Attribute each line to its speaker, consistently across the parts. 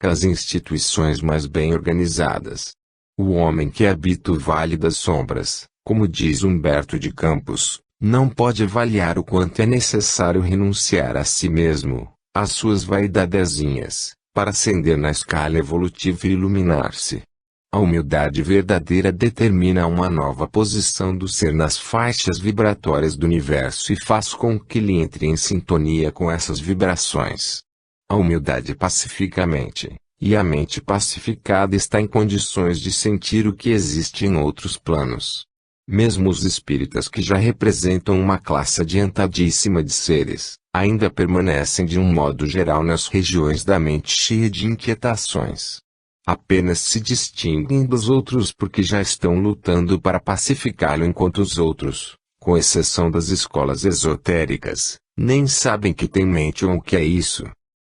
Speaker 1: as instituições mais bem organizadas. O homem que habita o Vale das Sombras, como diz Humberto de Campos, não pode avaliar o quanto é necessário renunciar a si mesmo, às suas vaidadezinhas, para ascender na escala evolutiva e iluminar-se. A humildade verdadeira determina uma nova posição do ser nas faixas vibratórias do universo e faz com que ele entre em sintonia com essas vibrações. A humildade pacifica a mente, e a mente pacificada está em condições de sentir o que existe em outros planos. Mesmo os espíritas que já representam uma classe adiantadíssima de seres, ainda permanecem de um modo geral nas regiões da mente cheia de inquietações. Apenas se distinguem dos outros porque já estão lutando para pacificá-lo enquanto os outros, com exceção das escolas esotéricas, nem sabem que tem mente ou o que é isso.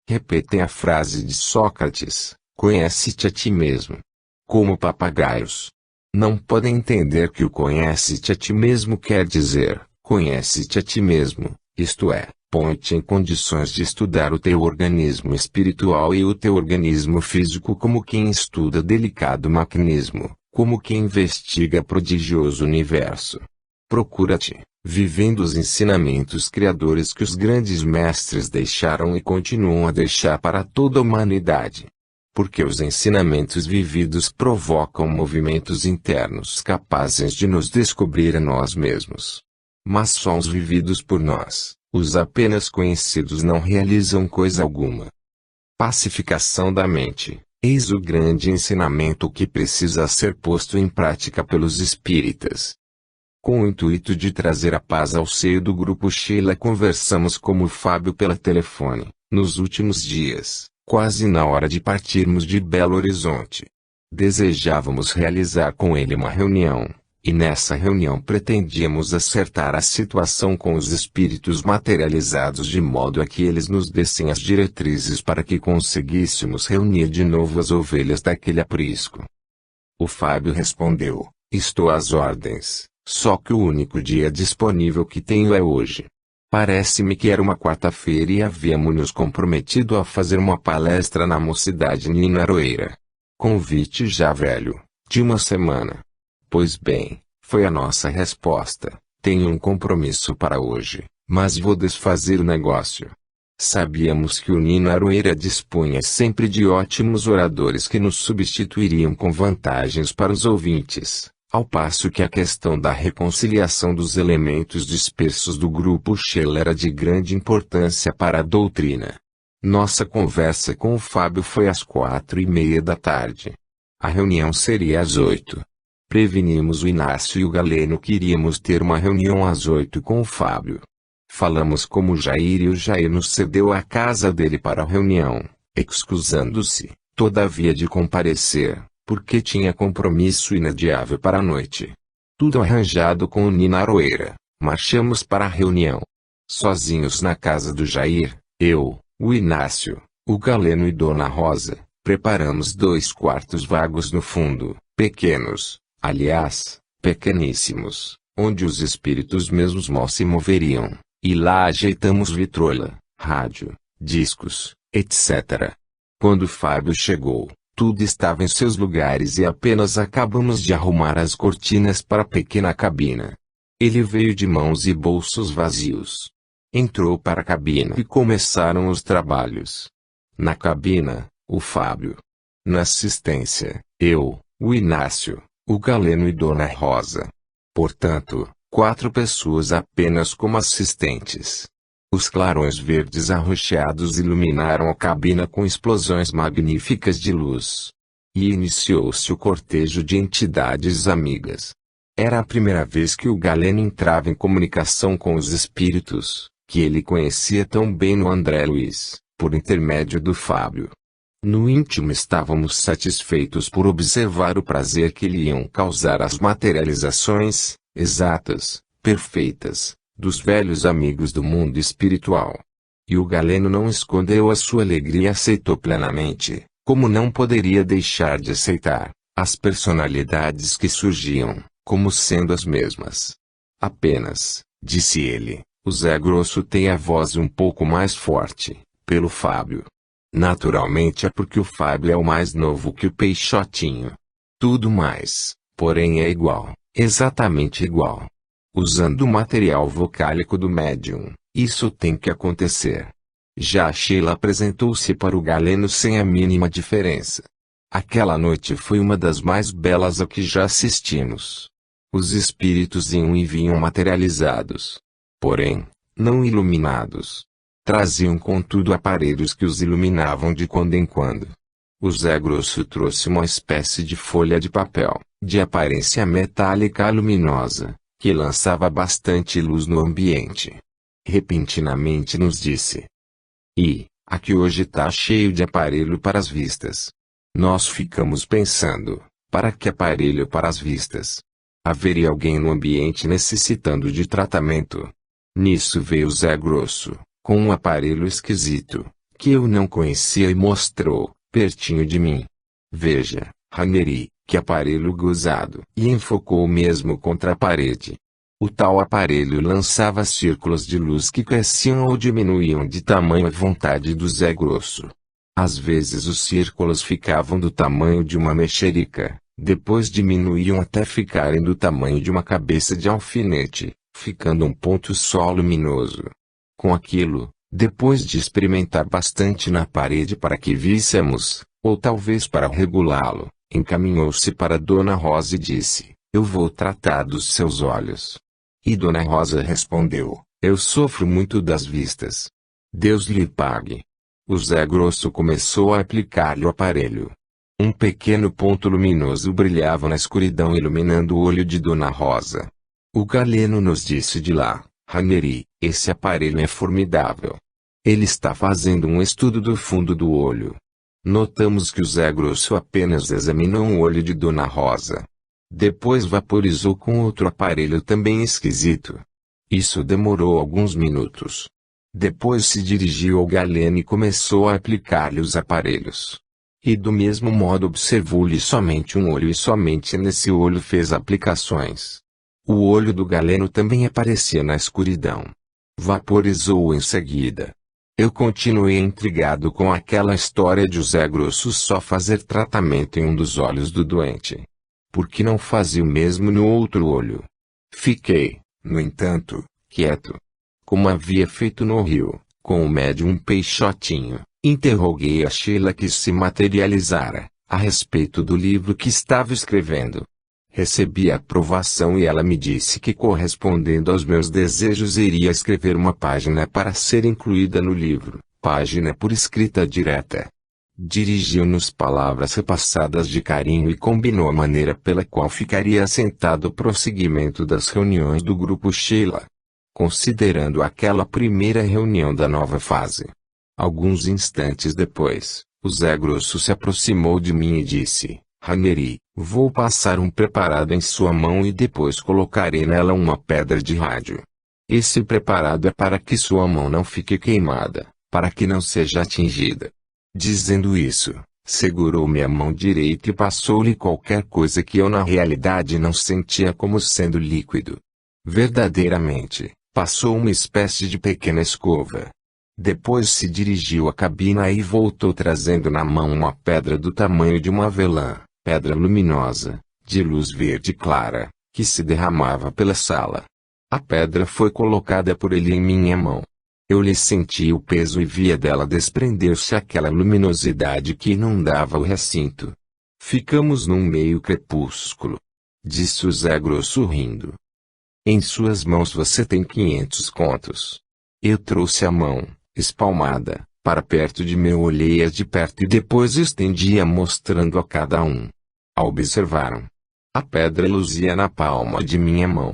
Speaker 1: Repetem a frase de Sócrates: conhece-te a ti mesmo. Como papagaios. Não podem entender que o conhece-te a ti mesmo quer dizer, conhece-te a ti mesmo, isto é, põe-te em condições de estudar o teu organismo espiritual e o teu organismo físico como quem estuda delicado maquinismo, como quem investiga prodigioso universo. Procura-te, vivendo os ensinamentos criadores que os grandes mestres deixaram e continuam a deixar para toda a humanidade. Porque os ensinamentos vividos provocam movimentos internos capazes de nos descobrir a nós mesmos. Mas só os vividos por nós, os apenas conhecidos não realizam coisa alguma. Pacificação da mente, eis o grande ensinamento que precisa ser posto em prática pelos espíritas. Com o intuito de trazer a paz ao seio do grupo Sheila, conversamos com o Fábio pela telefone, nos últimos dias, quase na hora de partirmos de Belo Horizonte. Desejávamos realizar com ele uma reunião, e nessa reunião pretendíamos acertar a situação com os espíritos materializados de modo a que eles nos dessem as diretrizes para que conseguíssemos reunir de novo as ovelhas daquele aprisco. O Fábio respondeu: estou às ordens, só que o único dia disponível que tenho é hoje. Parece-me que era uma quarta-feira e havíamos nos comprometido a fazer uma palestra na Mocidade Ninaroeira. Convite já velho, de uma semana. Pois bem, foi a nossa resposta: tenho um compromisso para hoje, mas vou desfazer o negócio. Sabíamos que o Ninaroeira dispunha sempre de ótimos oradores que nos substituiriam com vantagens para os ouvintes, ao passo que a questão da reconciliação dos elementos dispersos do grupo Sheila era de grande importância para a doutrina. Nossa conversa com o Fábio foi às 4:30 da tarde. A reunião seria às 8. Prevenimos o Inácio e o Galeno que iríamos ter uma reunião às 8 com o Fábio. Falamos como o Jair e o Jair nos cedeu a casa dele para a reunião, excusando-se, todavia, de comparecer, porque tinha compromisso inadiável para a noite. Tudo arranjado com o Ninaroeira, marchamos para a reunião. Sozinhos na casa do Jair, eu, o Inácio, o Galeno e Dona Rosa, preparamos 2 quartos vagos no fundo, pequenos, aliás, pequeníssimos, onde os espíritos mesmos mal se moveriam, e lá ajeitamos vitrola, rádio, discos, etc. Quando Fábio chegou, tudo estava em seus lugares e apenas acabamos de arrumar as cortinas para a pequena cabina. Ele veio de mãos e bolsos vazios. Entrou para a cabina e começaram os trabalhos. Na cabina, o Fábio. Na assistência, eu, o Inácio, o Galeno e Dona Rosa. Portanto, 4 pessoas apenas como assistentes. Os clarões verdes arroxeados iluminaram a cabina com explosões magníficas de luz. E iniciou-se o cortejo de entidades amigas. Era a primeira vez que o Galeno entrava em comunicação com os espíritos, que ele conhecia tão bem no André Luiz, por intermédio do Fábio. No íntimo estávamos satisfeitos por observar o prazer que lhe iam causar as materializações, exatas, perfeitas, dos velhos amigos do mundo espiritual. E o Galeno não escondeu a sua alegria e aceitou plenamente, como não poderia deixar de aceitar, as personalidades que surgiam, como sendo as mesmas. Apenas, disse ele, o Zé Grosso tem a voz um pouco mais forte, pelo Fábio. Naturalmente é porque o Fábio é o mais novo que o Peixotinho. Tudo mais, porém é igual, exatamente igual. Usando o material vocálico do médium, isso tem que acontecer. Já a Sheila apresentou-se para o Galeno sem a mínima diferença. Aquela noite foi uma das mais belas a que já assistimos. Os espíritos iam e vinham materializados. Porém, não iluminados. Traziam contudo aparelhos que os iluminavam de quando em quando. O Zé Grosso trouxe uma espécie de folha de papel, de aparência metálica luminosa, que lançava bastante luz no ambiente. Repentinamente nos disse: aqui hoje tá cheio de aparelho para as vistas. Nós ficamos pensando, para que aparelho para as vistas? Haveria alguém no ambiente necessitando de tratamento? Nisso veio o Zé Grosso, com um aparelho esquisito, que eu não conhecia e mostrou, pertinho de mim. Veja, Ranieri, que aparelho gozado! E enfocou mesmo contra a parede. O tal aparelho lançava círculos de luz que cresciam ou diminuíam de tamanho à vontade do Zé Grosso. Às vezes os círculos ficavam do tamanho de uma mexerica, depois diminuíam até ficarem do tamanho de uma cabeça de alfinete, ficando um ponto só luminoso. Com aquilo, depois de experimentar bastante na parede para que víssemos, ou talvez para regulá-lo, encaminhou-se para Dona Rosa e disse: eu vou tratar dos seus olhos. E Dona Rosa respondeu: eu sofro muito das vistas. Deus lhe pague. O Zé Grosso começou a aplicar-lhe o aparelho. Um pequeno ponto luminoso brilhava na escuridão iluminando o olho de Dona Rosa. O Galeno nos disse de lá: Ranieri, esse aparelho é formidável. Ele está fazendo um estudo do fundo do olho. Notamos que o Zé Grosso apenas examinou o olho de Dona Rosa. Depois vaporizou com outro aparelho também esquisito. Isso demorou alguns minutos. Depois se dirigiu ao Galeno e começou a aplicar-lhe os aparelhos. E do mesmo modo observou-lhe somente um olho e somente nesse olho fez aplicações. O olho do Galeno também aparecia na escuridão. Vaporizou em seguida. Eu continuei intrigado com aquela história de o Zé Grosso só fazer tratamento em um dos olhos do doente. Por que não fazia o mesmo no outro olho? Fiquei, no entanto, quieto. Como havia feito no Rio, com o médium Peixotinho, interroguei a Sheila que se materializara, a respeito do livro que estava escrevendo. Recebi a aprovação e ela me disse que correspondendo aos meus desejos iria escrever uma página para ser incluída no livro, página por escrita direta. Dirigiu-nos palavras repassadas de carinho e combinou a maneira pela qual ficaria assentado o prosseguimento das reuniões do grupo Sheila. Considerando aquela primeira reunião da nova fase. Alguns instantes depois, o Zé Grosso se aproximou de mim e disse: Ranieri, vou passar um preparado em sua mão e depois colocarei nela uma pedra de rádio. Esse preparado é para que sua mão não fique queimada, para que não seja atingida. Dizendo isso, segurou minha mão direita e passou-lhe qualquer coisa que eu na realidade não sentia como sendo líquido. Verdadeiramente, passou uma espécie de pequena escova. Depois se dirigiu à cabina e voltou trazendo na mão uma pedra do tamanho de uma avelã, pedra luminosa, de luz verde clara, que se derramava pela sala. A pedra foi colocada por ele em minha mão. Eu lhe senti o peso e via dela desprender-se aquela luminosidade que inundava o recinto. Ficamos num meio crepúsculo. Disse o Zé Grosso rindo. Em suas mãos você tem 500 contos. Eu trouxe a mão, espalmada, para perto de mim, olhei-a de perto e depois estendi-a mostrando a cada um. A observaram. A pedra luzia na palma de minha mão.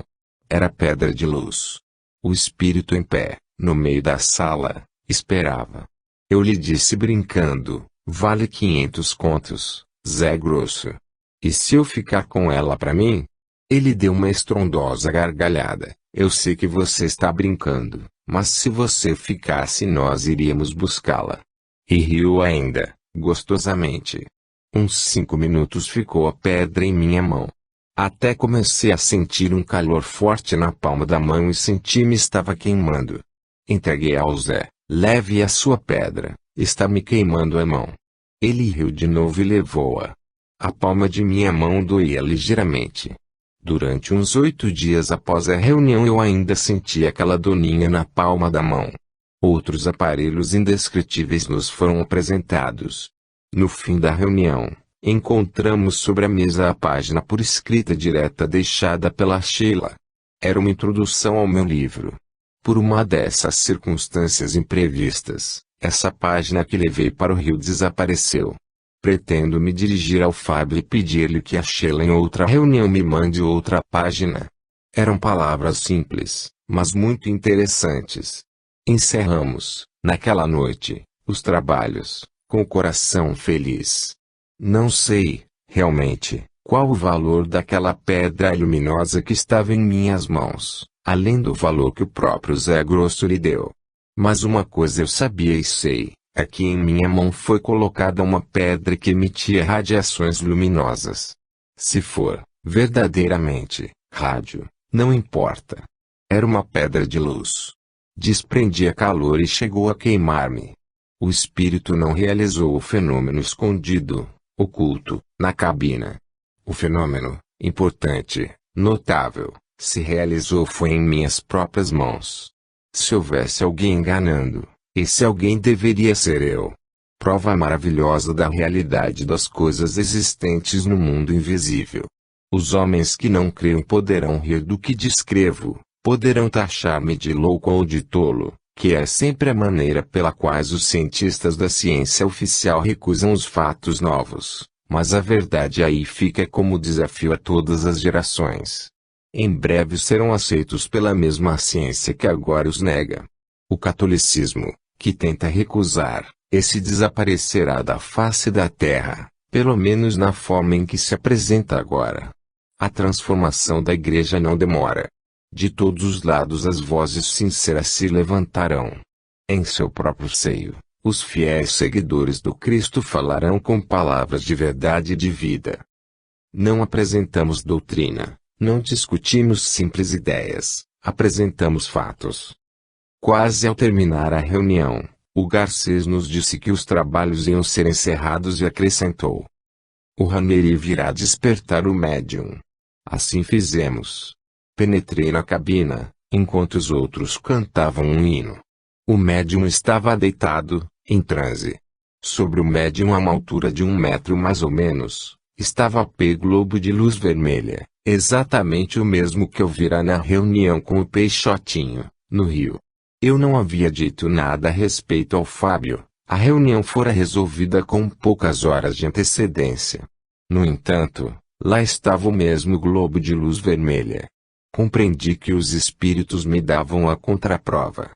Speaker 1: Era pedra de luz. O espírito em pé, no meio da sala, esperava. Eu lhe disse brincando: vale 500 contos, Zé Grosso. E se eu ficar com ela para mim? Ele deu uma estrondosa gargalhada. Eu sei que você está brincando, mas se você ficasse nós iríamos buscá-la. E riu ainda, gostosamente. Uns 5 minutos ficou a pedra em minha mão. Até comecei a sentir um calor forte na palma da mão e senti-me estava queimando. Entreguei ao Zé: leve a sua pedra, Está me queimando a mão. Ele riu de novo e levou-a. A palma de minha mão doía ligeiramente. Durante uns 8 dias após a reunião eu ainda sentia aquela doninha na palma da mão. Outros aparelhos indescritíveis nos foram apresentados. No fim da reunião, encontramos sobre a mesa a página por escrita direta deixada pela Sheila. Era uma introdução ao meu livro. Por uma dessas circunstâncias imprevistas, essa página que levei para o Rio desapareceu. Pretendo me dirigir ao Fábio e pedir-lhe que a Sheila em outra reunião me mande outra página. Eram palavras simples, mas muito interessantes. Encerramos, naquela noite, os trabalhos, com o coração feliz. Não sei, realmente, qual o valor daquela pedra luminosa que estava em minhas mãos, além do valor que o próprio Zé Grosso lhe deu. Mas uma coisa eu sabia e sei. Aqui em minha mão foi colocada uma pedra que emitia radiações luminosas. Se for, verdadeiramente, rádio, não importa. Era uma pedra de luz. Desprendia calor e chegou a queimar-me. O espírito não realizou o fenômeno escondido, oculto, na cabina. O fenômeno, importante, notável, se realizou foi em minhas próprias mãos. Se houvesse alguém enganando, esse alguém deveria ser eu. Prova maravilhosa da realidade das coisas existentes no mundo invisível. Os homens que não creem poderão rir do que descrevo, poderão taxar-me de louco ou de tolo, que é sempre a maneira pela qual os cientistas da ciência oficial recusam os fatos novos, mas a verdade aí fica como desafio a todas as gerações. Em breve serão aceitos pela mesma ciência que agora os nega. O catolicismo, que tenta recusar, esse desaparecerá da face da terra, pelo menos na forma em que se apresenta agora. A transformação da igreja não demora. De todos os lados as vozes sinceras se levantarão. Em seu próprio seio, os fiéis seguidores do Cristo falarão com palavras de verdade e de vida. Não apresentamos doutrina, não discutimos simples ideias, apresentamos fatos. Quase ao terminar a reunião, o Garcês nos disse que os trabalhos iam ser encerrados e acrescentou: o Ranieri virá despertar o médium. Assim fizemos. Penetrei na cabina, enquanto os outros cantavam um hino. O médium estava deitado, em transe. Sobre o médium a uma altura de 1 metro mais ou menos, estava o globo de luz vermelha, exatamente o mesmo que eu vira na reunião com o Peixotinho, no Rio. Eu não havia dito nada a respeito ao Fábio, a reunião fora resolvida com poucas horas de antecedência. No entanto, lá estava o mesmo globo de luz vermelha. Compreendi que os espíritos me davam a contraprova.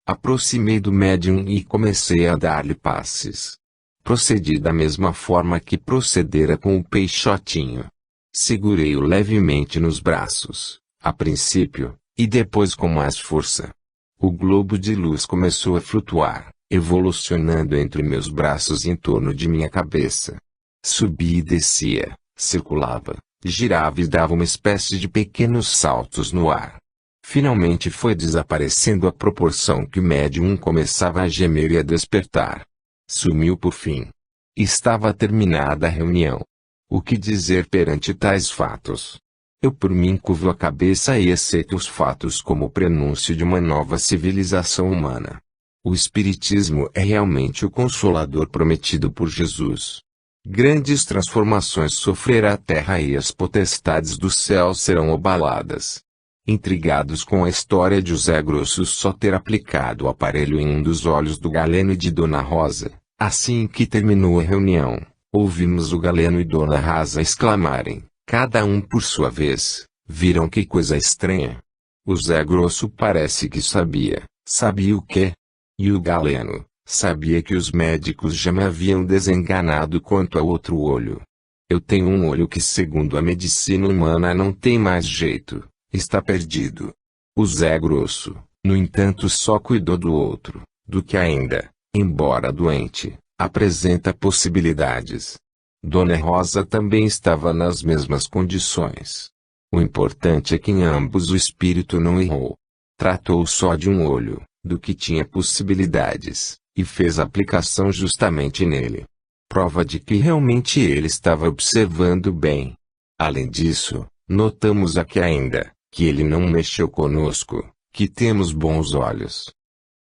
Speaker 1: Aproximei do médium e comecei a dar-lhe passes. Procedi da mesma forma que procedera com o Peixotinho. Segurei-o levemente nos braços, a princípio, e depois com mais força. O globo de luz começou a flutuar, evolucionando entre meus braços e em torno de minha cabeça. Subia e descia, circulava, girava e dava uma espécie de pequenos saltos no ar. Finalmente foi desaparecendo à proporção que o médium começava a gemer e a despertar. Sumiu por fim. Estava terminada a reunião. O que dizer perante tais fatos? Eu por mim curvo a cabeça e aceito os fatos como o prenúncio de uma nova civilização humana. O Espiritismo é realmente o Consolador prometido por Jesus. Grandes transformações sofrerá a terra e as potestades do céu serão abaladas. Intrigados com a história de José Grosso só ter aplicado o aparelho em um dos olhos do Galeno e de Dona Rosa, assim que terminou a reunião, ouvimos o Galeno e Dona Rosa exclamarem, cada um por sua vez: viram que coisa estranha? O Zé Grosso parece que sabia. Sabia o quê? E o Galeno, sabia que os médicos já me haviam desenganado quanto ao outro olho. Eu tenho um olho que segundo a medicina humana não tem mais jeito, está perdido. O Zé Grosso, no entanto só cuidou do outro, do que ainda, embora doente, apresenta possibilidades. Dona Rosa também estava nas mesmas condições. O importante é que em ambos o espírito não errou. Tratou só de um olho, do que tinha possibilidades, e fez a aplicação justamente nele. Prova de que realmente ele estava observando bem. Além disso, notamos aqui ainda, que ele não mexeu conosco, que temos bons olhos.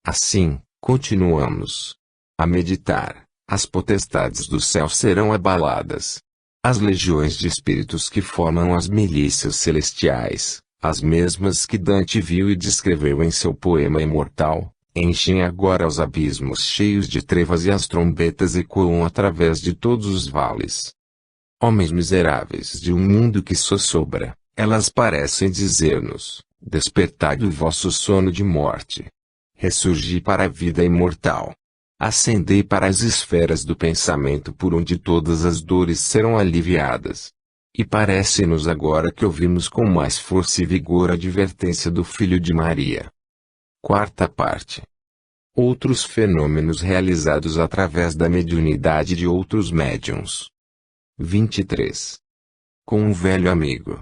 Speaker 1: Assim, continuamos a meditar. As potestades do céu serão abaladas. As legiões de espíritos que formam as milícias celestiais, as mesmas que Dante viu e descreveu em seu poema imortal, enchem agora os abismos cheios de trevas e as trombetas ecoam através de todos os vales. Homens miseráveis de um mundo que sossobra, elas parecem dizer-nos: despertai do vosso sono de morte. Ressurgi para a vida imortal. Ascendei para as esferas do pensamento por onde todas as dores serão aliviadas. E parece-nos agora que ouvimos com mais força e vigor a advertência do Filho de Maria. Quarta parte. Outros fenômenos realizados através da mediunidade de outros médiuns. 23. Com um velho amigo.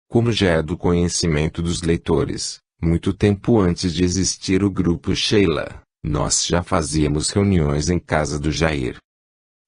Speaker 1: Como já é do conhecimento dos leitores, muito tempo antes de existir o grupo Sheila, nós já fazíamos reuniões em casa do Jair.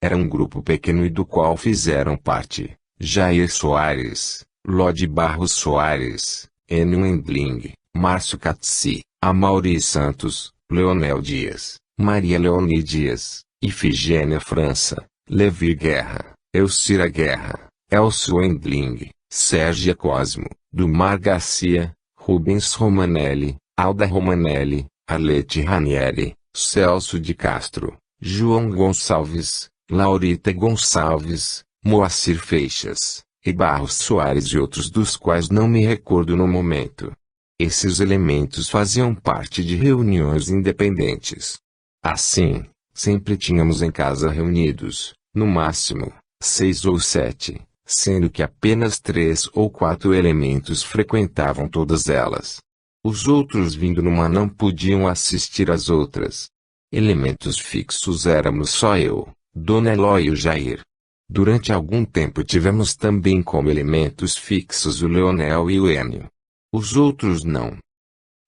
Speaker 1: Era um grupo pequeno e do qual fizeram parte Jair Soares, Lode Barros Soares, Enio Endling, Márcio Catsi, Amaury Santos, Leonel Dias, Maria Leoni Dias, Ifigênia França, Levi Guerra, Elcira Guerra, Elcio Endling, Sérgia Cosmo, Dumar Garcia, Rubens Romanelli, Alda Romanelli, Arlete Ranieri, Celso de Castro, João Gonçalves, Laurita Gonçalves, Moacir Feixas, e Barros Soares e outros dos quais não me recordo no momento. Esses elementos faziam parte de reuniões independentes. Assim, sempre tínhamos em casa reunidos, no máximo, 6 ou 7, sendo que apenas 3 ou 4 elementos frequentavam todas elas. Os outros vindo numa não podiam assistir às outras. Elementos fixos éramos só eu, Dona Eló e o Jair. Durante algum tempo tivemos também como elementos fixos o Leonel e o Enio. Os outros não.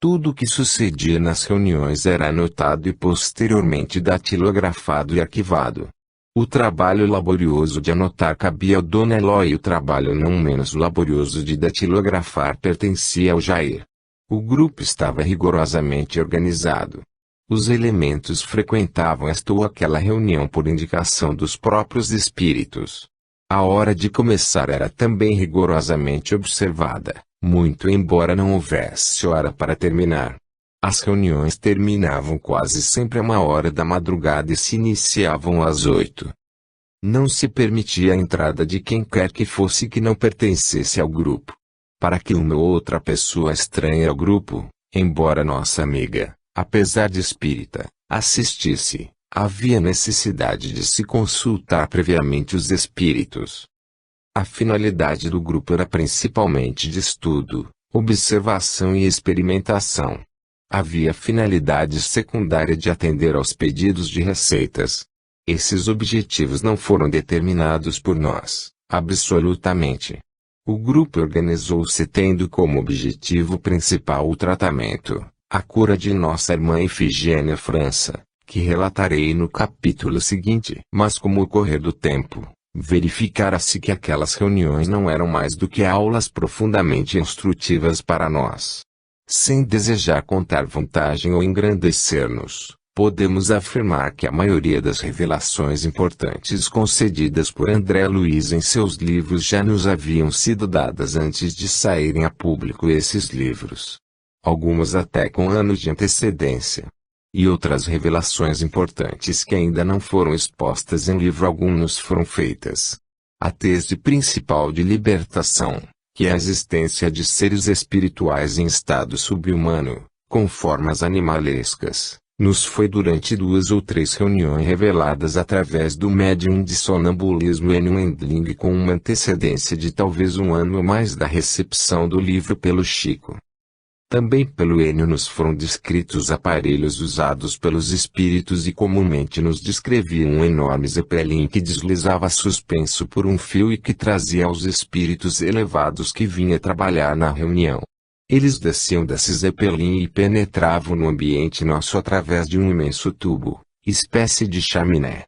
Speaker 1: Tudo o que sucedia nas reuniões era anotado e posteriormente datilografado e arquivado. O trabalho laborioso de anotar cabia ao Dona Eló e o trabalho não menos laborioso de datilografar pertencia ao Jair. O grupo estava rigorosamente organizado. Os elementos frequentavam esta ou aquela reunião por indicação dos próprios espíritos. A hora de começar era também rigorosamente observada, muito embora não houvesse hora para terminar. As reuniões terminavam quase sempre a 1h da madrugada e se iniciavam às 8. Não se permitia a entrada de quem quer que fosse que não pertencesse ao grupo. Para que uma ou outra pessoa estranha ao grupo, embora nossa amiga, apesar de espírita, assistisse, havia necessidade de se consultar previamente os espíritos. A finalidade do grupo era principalmente de estudo, observação e experimentação. Havia finalidade secundária de atender aos pedidos de receitas. Esses objetivos não foram determinados por nós, absolutamente. O grupo organizou-se tendo como objetivo principal o tratamento, a cura de nossa irmã Ifigênia França, que relatarei no capítulo seguinte. Mas com o correr do tempo, verificara-se que aquelas reuniões não eram mais do que aulas profundamente instrutivas para nós. Sem desejar contar vantagem ou engrandecer-nos, podemos afirmar que a maioria das revelações importantes concedidas por André Luiz em seus livros já nos haviam sido dadas antes de saírem a público esses livros. Algumas até com anos de antecedência. E outras revelações importantes que ainda não foram expostas em livro algum nos foram feitas. A tese principal de libertação, que é a existência de seres espirituais em estado subhumano, com formas animalescas, nos foi durante 2 ou 3 reuniões reveladas através do médium de sonambulismo Enio Endling com uma antecedência de talvez 1 ano ou mais da recepção do livro pelo Chico. Também pelo Enio nos foram descritos aparelhos usados pelos espíritos e comumente nos descreviam um enorme zeppelin que deslizava suspenso por um fio e que trazia aos espíritos elevados que vinha trabalhar na reunião. Eles desciam desse zeppelin e penetravam no ambiente nosso através de um imenso tubo, espécie de chaminé.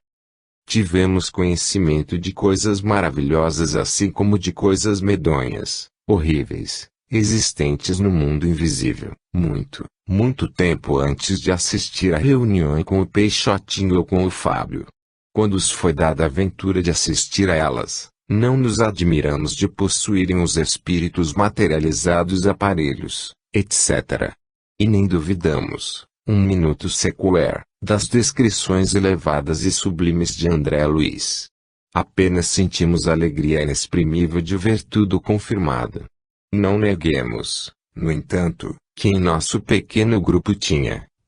Speaker 1: Tivemos conhecimento de coisas maravilhosas assim como de coisas medonhas, horríveis, existentes no mundo invisível, muito tempo antes de assistir à reunião com o Peixotinho ou com o Fábio. Quando os foi dada a aventura de assistir a elas, não nos admiramos de possuírem os espíritos materializados aparelhos, etc. E nem duvidamos, um minuto sequer, das descrições elevadas e sublimes de André Luiz. Apenas sentimos alegria inexprimível de ver tudo confirmado. Não neguemos, no entanto, que em nosso pequeno grupo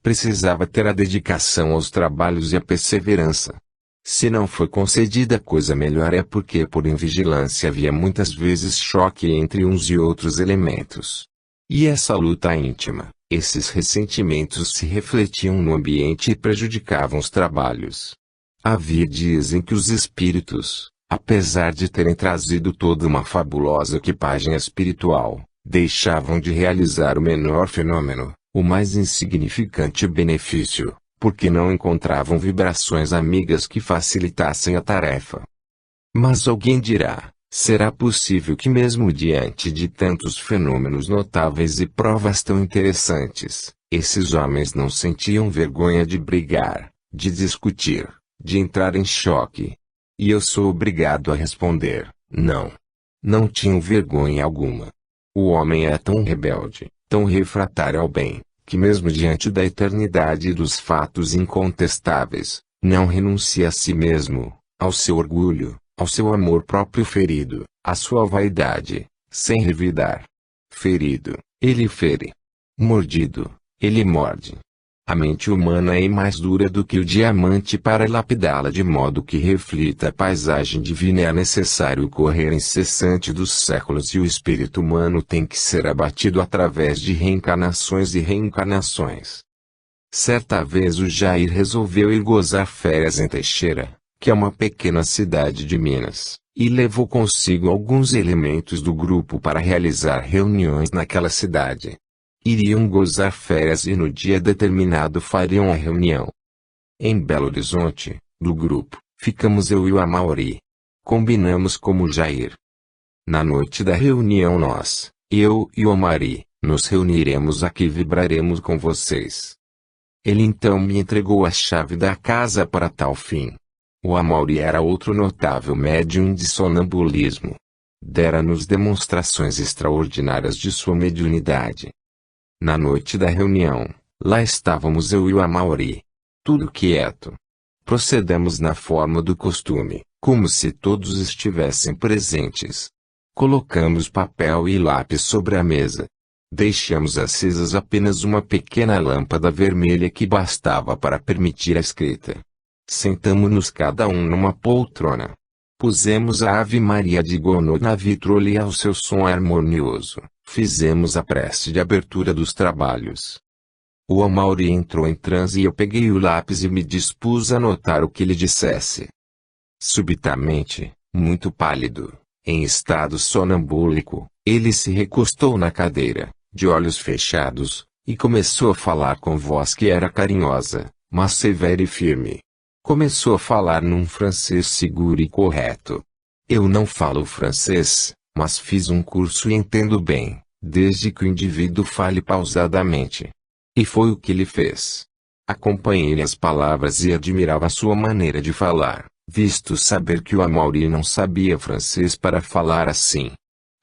Speaker 1: precisava ter a dedicação aos trabalhos e a perseverança. Se não foi concedida coisa melhor é porque por invigilância havia muitas vezes choque entre uns e outros elementos. E essa luta íntima, esses ressentimentos se refletiam no ambiente e prejudicavam os trabalhos. Havia dias em que os espíritos, apesar de terem trazido toda uma fabulosa equipagem espiritual, deixavam de realizar o menor fenômeno, o mais insignificante benefício, porque não encontravam vibrações amigas que facilitassem a tarefa. Mas alguém dirá, será possível que mesmo diante de tantos fenômenos notáveis e provas tão interessantes, esses homens não sentiam vergonha de brigar, de discutir, de entrar em choque? E eu sou obrigado a responder, não. Não tinham vergonha alguma. O homem é tão rebelde, tão refratário ao bem, que mesmo diante da eternidade e dos fatos incontestáveis, não renuncia a si mesmo, ao seu orgulho, ao seu amor próprio ferido, à sua vaidade, sem revidar. Ferido, ele fere. Mordido, ele morde. A mente humana é mais dura do que o diamante para lapidá-la de modo que reflita a paisagem divina. É necessário o correr incessante dos séculos e o espírito humano tem que ser abatido através de reencarnações e reencarnações. Certa vez o Jair resolveu ir gozar férias em Teixeira, que é uma pequena cidade de Minas, e levou consigo alguns elementos do grupo para realizar reuniões naquela cidade. Iriam gozar férias e no dia determinado fariam a reunião. Em Belo Horizonte, do grupo, ficamos eu e o Amauri. Combinamos como o Jair. Na noite da reunião eu e o Amauri, nos reuniremos aqui e vibraremos com vocês. Ele então me entregou a chave da casa para tal fim. O Amauri era outro notável médium de sonambulismo. Dera-nos demonstrações extraordinárias de sua mediunidade. Na noite da reunião, lá estávamos eu e o Amauri. Tudo quieto. Procedemos na forma do costume, como se todos estivessem presentes. Colocamos papel e lápis sobre a mesa. Deixamos acesas apenas uma pequena lâmpada vermelha que bastava para permitir a escrita. Sentamo-nos cada um numa poltrona. Pusemos a Ave Maria de Gounod na vitrola e ao seu som harmonioso, fizemos a prece de abertura dos trabalhos. O Amauri entrou em transe e eu peguei o lápis e me dispus a anotar o que lhe dissesse. Subitamente, muito pálido, em estado sonambúlico, ele se recostou na cadeira, de olhos fechados, e começou a falar com voz que era carinhosa, mas severa e firme. Começou a falar num francês seguro e correto. Eu não falo francês, mas fiz um curso e entendo bem, desde que o indivíduo fale pausadamente. E foi o que ele fez. Acompanhei as palavras e admirava a sua maneira de falar, visto saber que o Amauri não sabia francês para falar assim.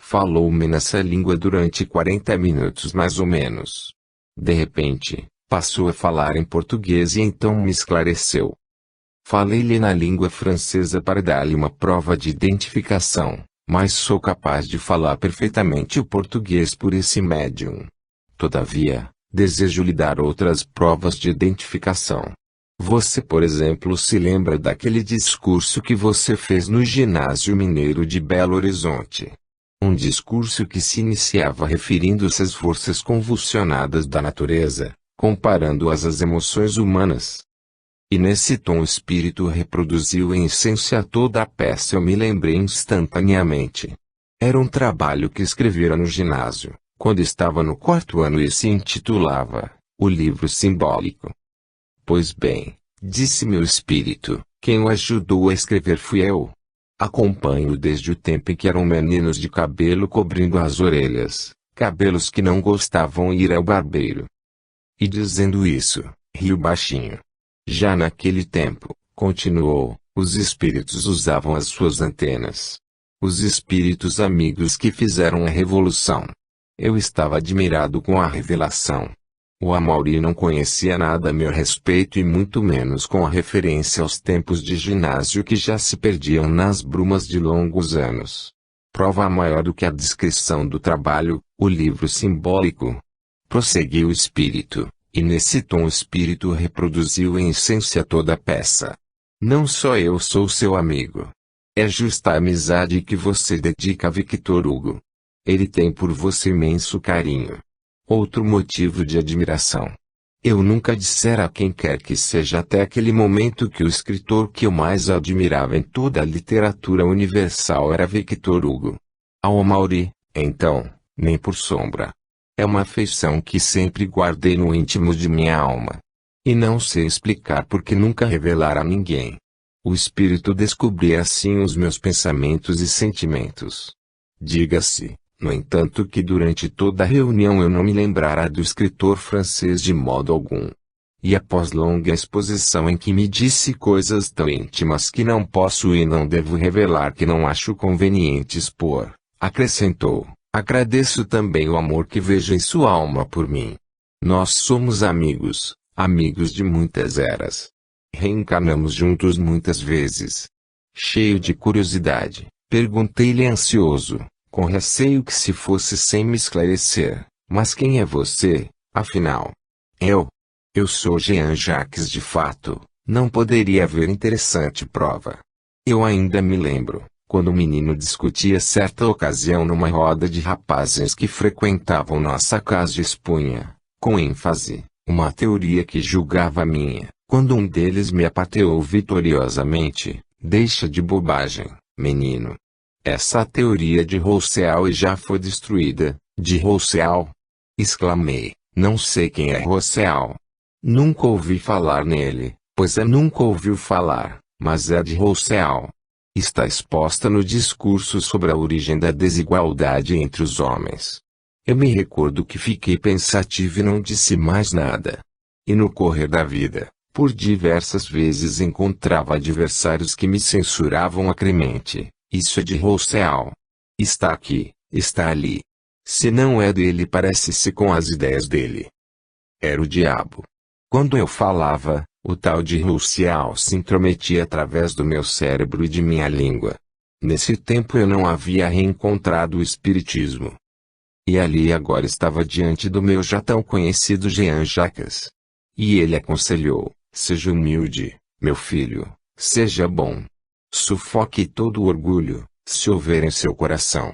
Speaker 1: Falou-me nessa língua durante 40 minutos mais ou menos. De repente, passou a falar em português e então me esclareceu. Falei-lhe na língua francesa para dar-lhe uma prova de identificação, mas sou capaz de falar perfeitamente o português por esse médium. Todavia, desejo lhe dar outras provas de identificação. Você, por exemplo, se lembra daquele discurso que você fez no Ginásio Mineiro de Belo Horizonte? Um discurso que se iniciava referindo-se às forças convulsionadas da natureza, comparando-as às emoções humanas. E nesse tom o espírito reproduziu em essência toda a peça. Eu me lembrei instantaneamente. Era um trabalho que escrevera no ginásio, quando estava no 4º ano e se intitulava O Livro Simbólico. Pois bem, Disse meu espírito: quem o ajudou a escrever fui eu. Acompanho desde o tempo em que eram meninos de cabelo cobrindo as orelhas, cabelos que não gostavam ir ao barbeiro. E dizendo isso, riu baixinho. Já naquele tempo, continuou, os espíritos usavam as suas antenas. Os espíritos amigos que fizeram a revolução. Eu estava admirado com a revelação. O Amaury não conhecia nada a meu respeito e muito menos com a referência aos tempos de ginásio que já se perdiam nas brumas de longos anos. Prova maior do que a descrição do trabalho, o livro simbólico. Prosseguiu o espírito, e nesse tom o espírito reproduziu em essência toda a peça. Não só eu sou seu amigo. É justa a amizade que você dedica a Victor Hugo. Ele tem por você imenso carinho. Outro motivo de admiração. Eu nunca dissera a quem quer que seja até aquele momento que o escritor que eu mais admirava em toda a literatura universal era Victor Hugo. Ao Amaury, então, nem por sombra. É uma afeição que sempre guardei no íntimo de minha alma. E não sei explicar porque nunca revelar a ninguém. O espírito descobria assim os meus pensamentos e sentimentos. Diga-se, no entanto, que durante toda a reunião eu não me lembrara do escritor francês de modo algum. E após longa exposição em que me disse coisas tão íntimas que não posso e não devo revelar, que não acho conveniente expor, acrescentou: agradeço também o amor que vejo em sua alma por mim. Nós somos amigos, amigos de muitas eras. Reencarnamos juntos muitas vezes. Cheio de curiosidade, perguntei-lhe ansioso, com receio que se fosse sem me esclarecer: mas quem é você, afinal? Eu sou Jean Jacques de fato, não poderia haver interessante prova. Eu ainda me lembro, quando o menino discutia certa ocasião numa roda de rapazes que frequentavam nossa casa e expunha, com ênfase, uma teoria que julgava minha, quando um deles me apateou vitoriosamente: deixa de bobagem, menino. Essa teoria de Rousseau já foi destruída. De Rousseau? Exclamei, não sei quem é Rousseau. Nunca ouvi falar nele, pois nunca ouviu falar, mas é de Rousseau. Está exposta no discurso sobre a origem da desigualdade entre os homens. Eu me recordo que fiquei pensativo e não disse mais nada. E no correr da vida, por diversas vezes encontrava adversários que me censuravam acremente. Isso é de Rousseau. Está aqui, está ali. Se não é dele, parece-se com as ideias dele. Era o diabo. Quando eu falava, o tal de Rousseau se intrometia através do meu cérebro e de minha língua. Nesse tempo eu não havia reencontrado o espiritismo. E ali agora estava diante do meu já tão conhecido Jean Jacques. E ele aconselhou: seja humilde, meu filho, seja bom. Sufoque todo o orgulho, se houver em seu coração.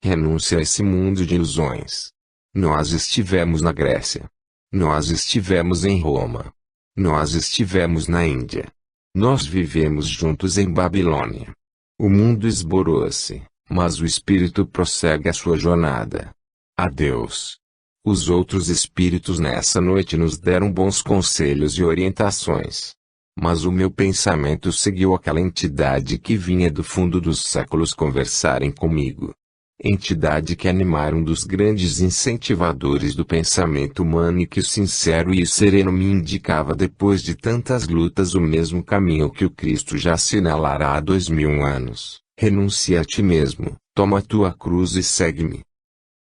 Speaker 1: Renuncie a esse mundo de ilusões. Nós estivemos na Grécia. Nós estivemos em Roma. Nós estivemos na Índia. Nós vivemos juntos em Babilônia. O mundo esborou-se, mas o espírito prossegue a sua jornada. Adeus. Os outros espíritos nessa noite nos deram bons conselhos e orientações. Mas o meu pensamento seguiu aquela entidade que vinha do fundo dos séculos conversarem comigo. Entidade que animara um dos grandes incentivadores do pensamento humano e que sincero e sereno me indicava depois de tantas lutas o mesmo caminho que o Cristo já assinalara há 2000 anos. Renuncia a ti mesmo, toma tua cruz e segue-me.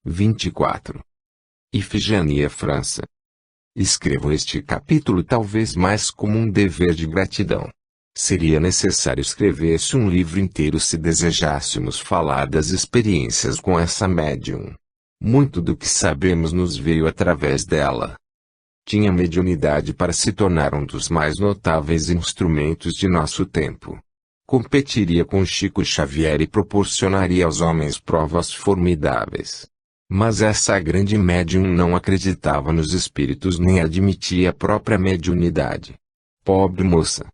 Speaker 1: 24. Ifigênia, França. Escrevo este capítulo talvez mais como um dever de gratidão. Seria necessário escrever-se um livro inteiro se desejássemos falar das experiências com essa médium. Muito do que sabemos nos veio através dela. Tinha mediunidade para se tornar um dos mais notáveis instrumentos de nosso tempo. Competiria com Chico Xavier e proporcionaria aos homens provas formidáveis. Mas essa grande médium não acreditava nos espíritos nem admitia a própria mediunidade. Pobre moça!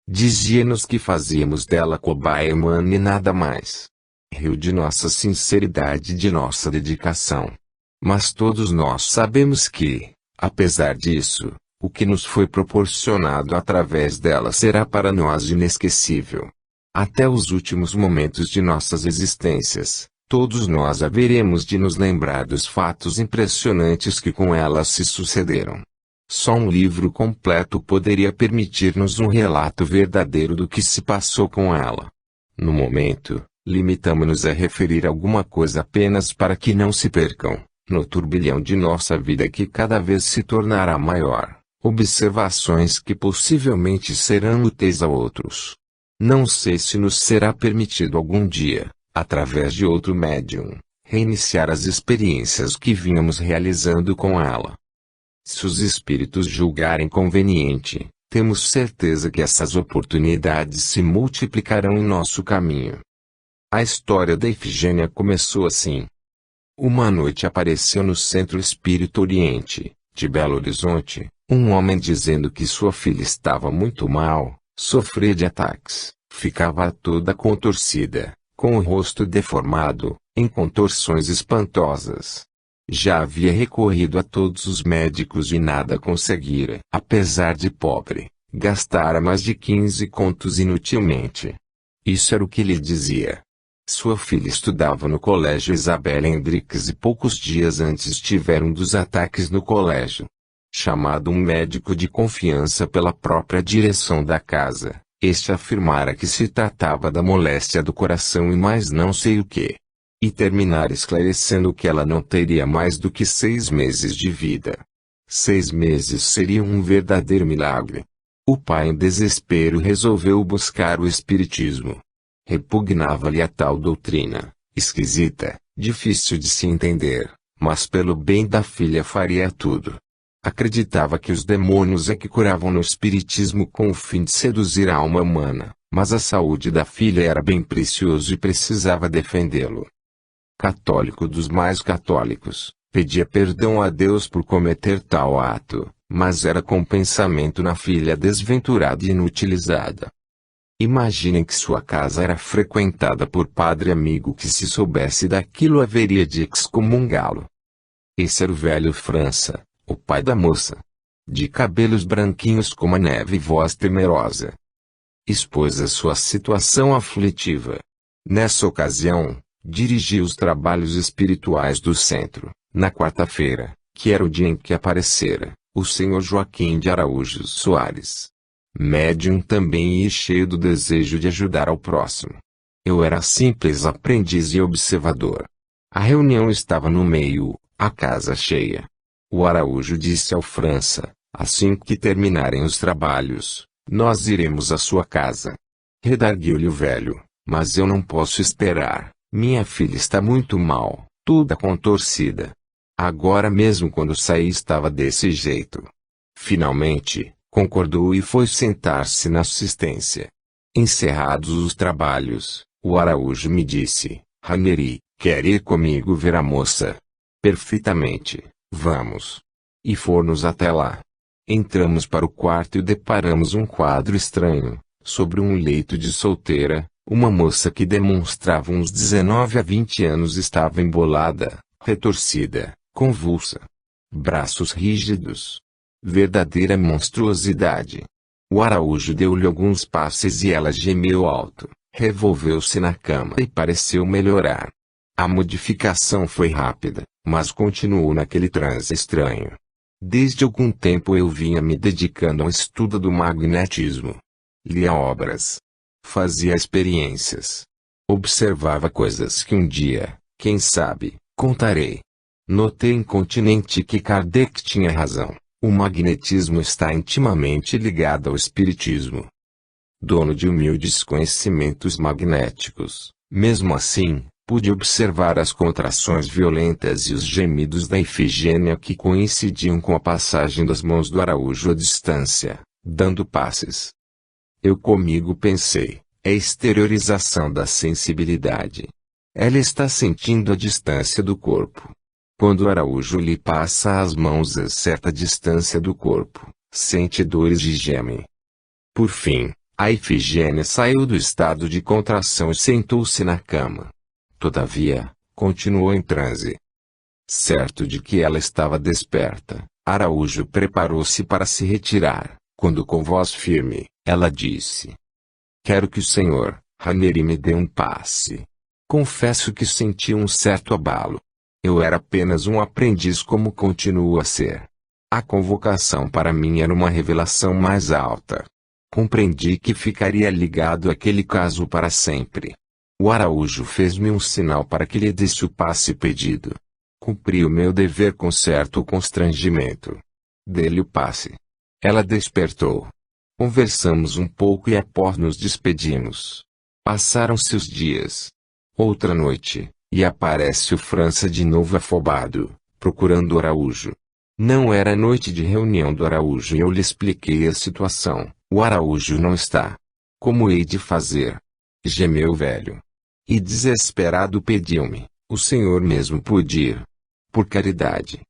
Speaker 1: Dizia-nos que fazíamos dela cobaia humana e nada mais. Riu de nossa sinceridade e de nossa dedicação. Mas todos nós sabemos que, apesar disso, O que nos foi proporcionado através dela será para nós inesquecível. Até os últimos momentos de nossas existências, todos nós haveremos de nos lembrar dos fatos impressionantes que com ela se sucederam. Só um livro completo poderia permitir-nos um relato verdadeiro do que se passou com ela. No momento, limitamo-nos a referir alguma coisa apenas para que não se percam, no turbilhão de nossa vida que cada vez se tornará maior, observações que possivelmente serão úteis a outros. Não sei se nos será permitido algum dia, através de outro médium, reiniciar as experiências que vínhamos realizando com ela. Se os espíritos julgarem conveniente, temos certeza que essas oportunidades se multiplicarão em nosso caminho. A história da Ifigênia começou assim. Uma noite apareceu no Centro Espírita Oriente, de Belo Horizonte, um homem dizendo que sua filha estava muito mal, sofria de ataques, ficava toda contorcida, com o rosto deformado, em contorções espantosas. Já havia recorrido a todos os médicos e nada conseguira. Apesar de pobre, gastara mais de 15 contos inutilmente. Isso era o que lhe dizia. Sua filha estudava no colégio Isabel Hendricks e poucos dias antes tivera um dos ataques no colégio. Chamado um médico de confiança pela própria direção da casa, este afirmara que se tratava da moléstia do coração e mais não sei o que. E terminar esclarecendo que ela não teria mais do que 6 meses de vida. 6 meses seriam um verdadeiro milagre. O pai em desespero resolveu buscar o espiritismo. Repugnava-lhe a tal doutrina, esquisita, difícil de se entender, mas pelo bem da filha faria tudo. Acreditava que os demônios é que curavam no espiritismo com o fim de seduzir a alma humana, mas a saúde da filha era bem precioso e precisava defendê-lo. Católico dos mais católicos, pedia perdão a Deus por cometer tal ato, mas era com pensamento na filha desventurada e inutilizada. Imaginem que sua casa era frequentada por padre amigo que se soubesse daquilo haveria de excomungá-lo. Esse era o velho França, o pai da moça. De cabelos branquinhos como a neve e voz temerosa. Expôs a sua situação aflitiva. Nessa ocasião, dirigiu os trabalhos espirituais do centro, na quarta-feira, que era o dia em que aparecera, o senhor Joaquim de Araújo Soares. Médium também e cheio do desejo de ajudar ao próximo. Eu era simples aprendiz e observador. A reunião estava no meio, a casa cheia. O Araújo disse ao França, assim que terminarem os trabalhos, nós iremos à sua casa. Redarguiu-lhe o velho, mas eu não posso esperar. Minha filha está muito mal, toda contorcida. Agora mesmo quando saí estava desse jeito. Finalmente, concordou e foi sentar-se na assistência. Encerrados os trabalhos, o Araújo me disse, Ranieri, quer ir comigo ver a moça? Perfeitamente, vamos. E fomos até lá. Entramos para o quarto e deparamos um quadro estranho, sobre um leito de solteira. Uma moça que demonstrava uns 19 a 20 anos estava embolada, retorcida, convulsa. Braços rígidos. Verdadeira monstruosidade. O Araújo deu-lhe alguns passes e ela gemeu alto, revolveu-se na cama e pareceu melhorar. A modificação foi rápida, mas continuou naquele transe estranho. Desde algum tempo eu vinha me dedicando ao estudo do magnetismo. Lia obras. Fazia experiências. Observava coisas que um dia, quem sabe, contarei. Notei incontinenti que Kardec tinha razão. O magnetismo está intimamente ligado ao espiritismo. Dono de humildes conhecimentos magnéticos, mesmo assim, pude observar as contrações violentas e os gemidos da Ifigênia que coincidiam com a passagem das mãos do Araújo à distância, dando passes. Eu comigo pensei, é exteriorização da sensibilidade. Ela está sentindo a distância do corpo. Quando o Araújo lhe passa as mãos a certa distância do corpo, sente dores e geme. Por fim, a Ifigênia saiu do estado de contração e sentou-se na cama. Todavia, continuou em transe. Certo de que ela estava desperta, Araújo preparou-se para se retirar, quando com voz firme, ela disse: "Quero que o senhor, Ranieri, me dê um passe." Confesso que senti um certo abalo. Eu era apenas um aprendiz, como continuo a ser. A convocação para mim era uma revelação mais alta. Compreendi que ficaria ligado àquele caso para sempre. O Araújo fez-me um sinal para que lhe desse o passe pedido. Cumpri o meu dever com certo constrangimento. Dei-lhe o passe. Ela despertou. Conversamos um pouco e após nos despedimos. Passaram-se os dias. Outra noite, e aparece o França de novo afobado, procurando Araújo. Não era noite de reunião do Araújo e eu lhe expliquei a situação. O Araújo não está. Como hei de fazer? Gemeu o velho. E desesperado pediu-me: o senhor mesmo pode ir. Por caridade.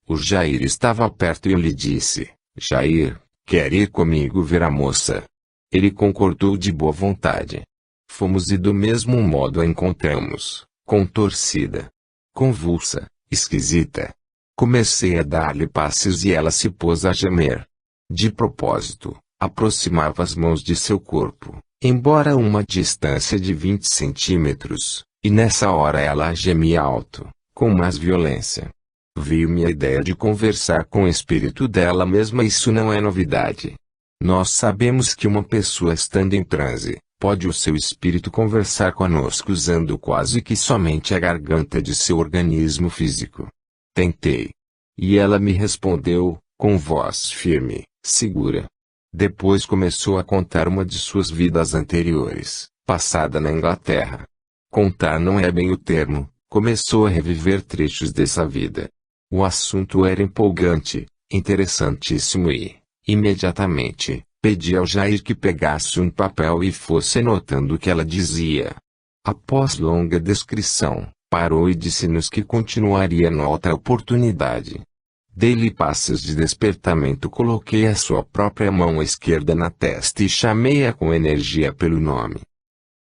Speaker 1: O Jair estava perto e eu lhe disse: Jair, quer ir comigo ver a moça? Ele concordou de boa vontade. Fomos e do mesmo modo a encontramos, contorcida, convulsa, esquisita. Comecei a dar-lhe passes e ela se pôs a gemer. De propósito, aproximava as mãos de seu corpo, embora a uma distância de 20 centímetros, e nessa hora ela gemia alto, com mais violência. Veio-me a ideia de conversar com o espírito dela mesma. Isso não é novidade. Nós sabemos que uma pessoa estando em transe, pode o seu espírito conversar conosco usando quase que somente a garganta de seu organismo físico. Tentei. E ela me respondeu, com voz firme, segura. Depois começou a contar uma de suas vidas anteriores, passada na Inglaterra. Contar não é bem o termo, começou a reviver trechos dessa vida. O assunto era empolgante, interessantíssimo e, imediatamente, pedi ao Jair que pegasse um papel e fosse anotando o que ela dizia. Após longa descrição, parou e disse-nos que continuaria noutra oportunidade. Dei-lhe passes de despertamento, coloquei a sua própria mão esquerda na testa e chamei-a com energia pelo nome.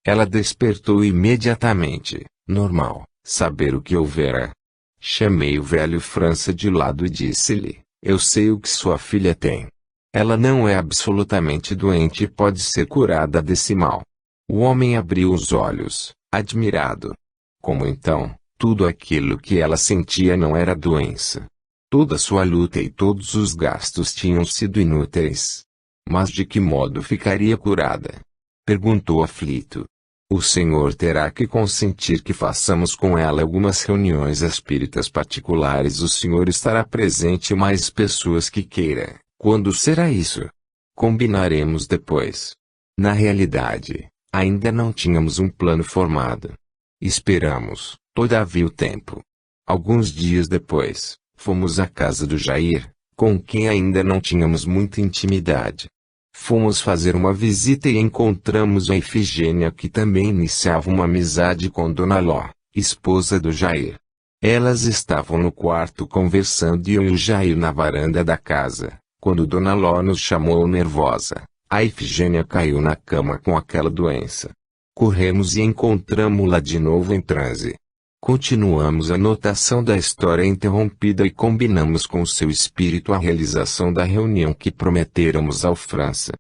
Speaker 1: Ela despertou imediatamente, normal, saber o que houvera. Chamei o velho França de lado e disse-lhe: eu sei o que sua filha tem. Ela não é absolutamente doente e pode ser curada desse mal. O homem abriu os olhos, admirado. Como então, tudo aquilo que ela sentia não era doença. Toda sua luta e todos os gastos tinham sido inúteis. Mas de que modo ficaria curada? Perguntou aflito. O senhor terá que consentir que façamos com ela algumas reuniões espíritas particulares. O senhor estará presente e mais pessoas que queira. Quando será isso? Combinaremos depois. Na realidade, ainda não tínhamos um plano formado. Esperamos, todavia, o tempo. Alguns dias depois, fomos à casa do Jair, com quem ainda não tínhamos muita intimidade. Fomos fazer uma visita e encontramos a Ifigênia, que também iniciava uma amizade com Dona Ló, esposa do Jair. Elas estavam no quarto conversando e eu e o Jair na varanda da casa, quando Dona Ló nos chamou nervosa. A Ifigênia caiu na cama com aquela doença. Corremos e encontramo-la de novo em transe. Continuamos a anotação da história interrompida e combinamos com o seu espírito a realização da reunião que prometêramos ao França.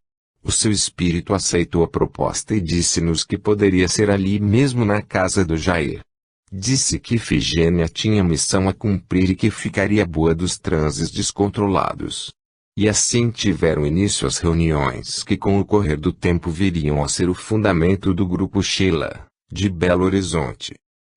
Speaker 1: O seu espírito aceitou a proposta e disse-nos que poderia ser ali mesmo na casa do Jair. Disse que Ifigênia tinha missão a cumprir e que ficaria boa dos transes descontrolados. E assim tiveram início as reuniões que com o correr do tempo viriam a ser o fundamento do Grupo Sheila, de Belo Horizonte.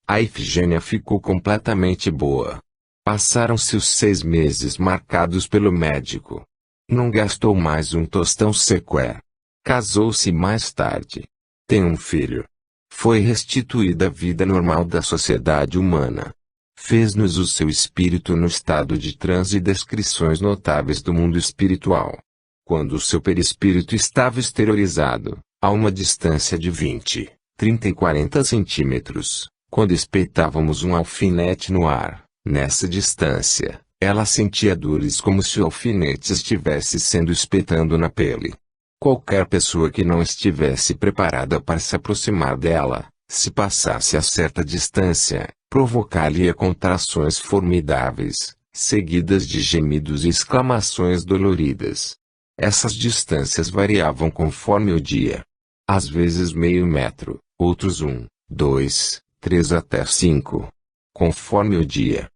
Speaker 1: A Ifigênia ficou completamente boa. Passaram-se os 6 meses marcados pelo médico. Não gastou mais um tostão sequer. Casou-se mais tarde. Tem um filho. Foi restituída à vida normal da sociedade humana. Fez-nos o seu espírito no estado de transe e descrições notáveis do mundo espiritual. Quando o seu perispírito estava exteriorizado, a uma distância de 20, 30 e 40 centímetros, quando espetávamos um alfinete no ar, nessa distância, ela sentia dores como se o alfinete estivesse sendo espetando na pele. Qualquer pessoa que não estivesse preparada para se aproximar dela, se passasse a certa distância, provocar-lhe contrações formidáveis, seguidas de gemidos e exclamações doloridas. Essas distâncias variavam conforme o dia. Às vezes meio metro, outros 1, 2, 3 até 5. Conforme o dia.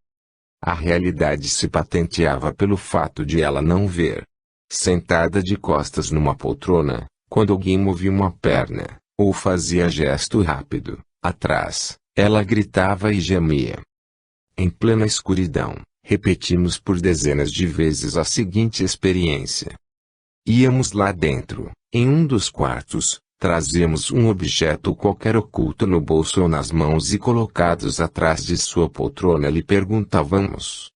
Speaker 1: A realidade se patenteava pelo fato de ela não ver. Sentada de costas numa poltrona, quando alguém movia uma perna, ou fazia gesto rápido, atrás, ela gritava e gemia. Em plena escuridão, repetimos por dezenas de vezes a seguinte experiência. Íamos lá dentro, em um dos quartos, trazíamos um objeto qualquer oculto no bolso ou nas mãos e colocados atrás de sua poltrona lhe perguntávamos: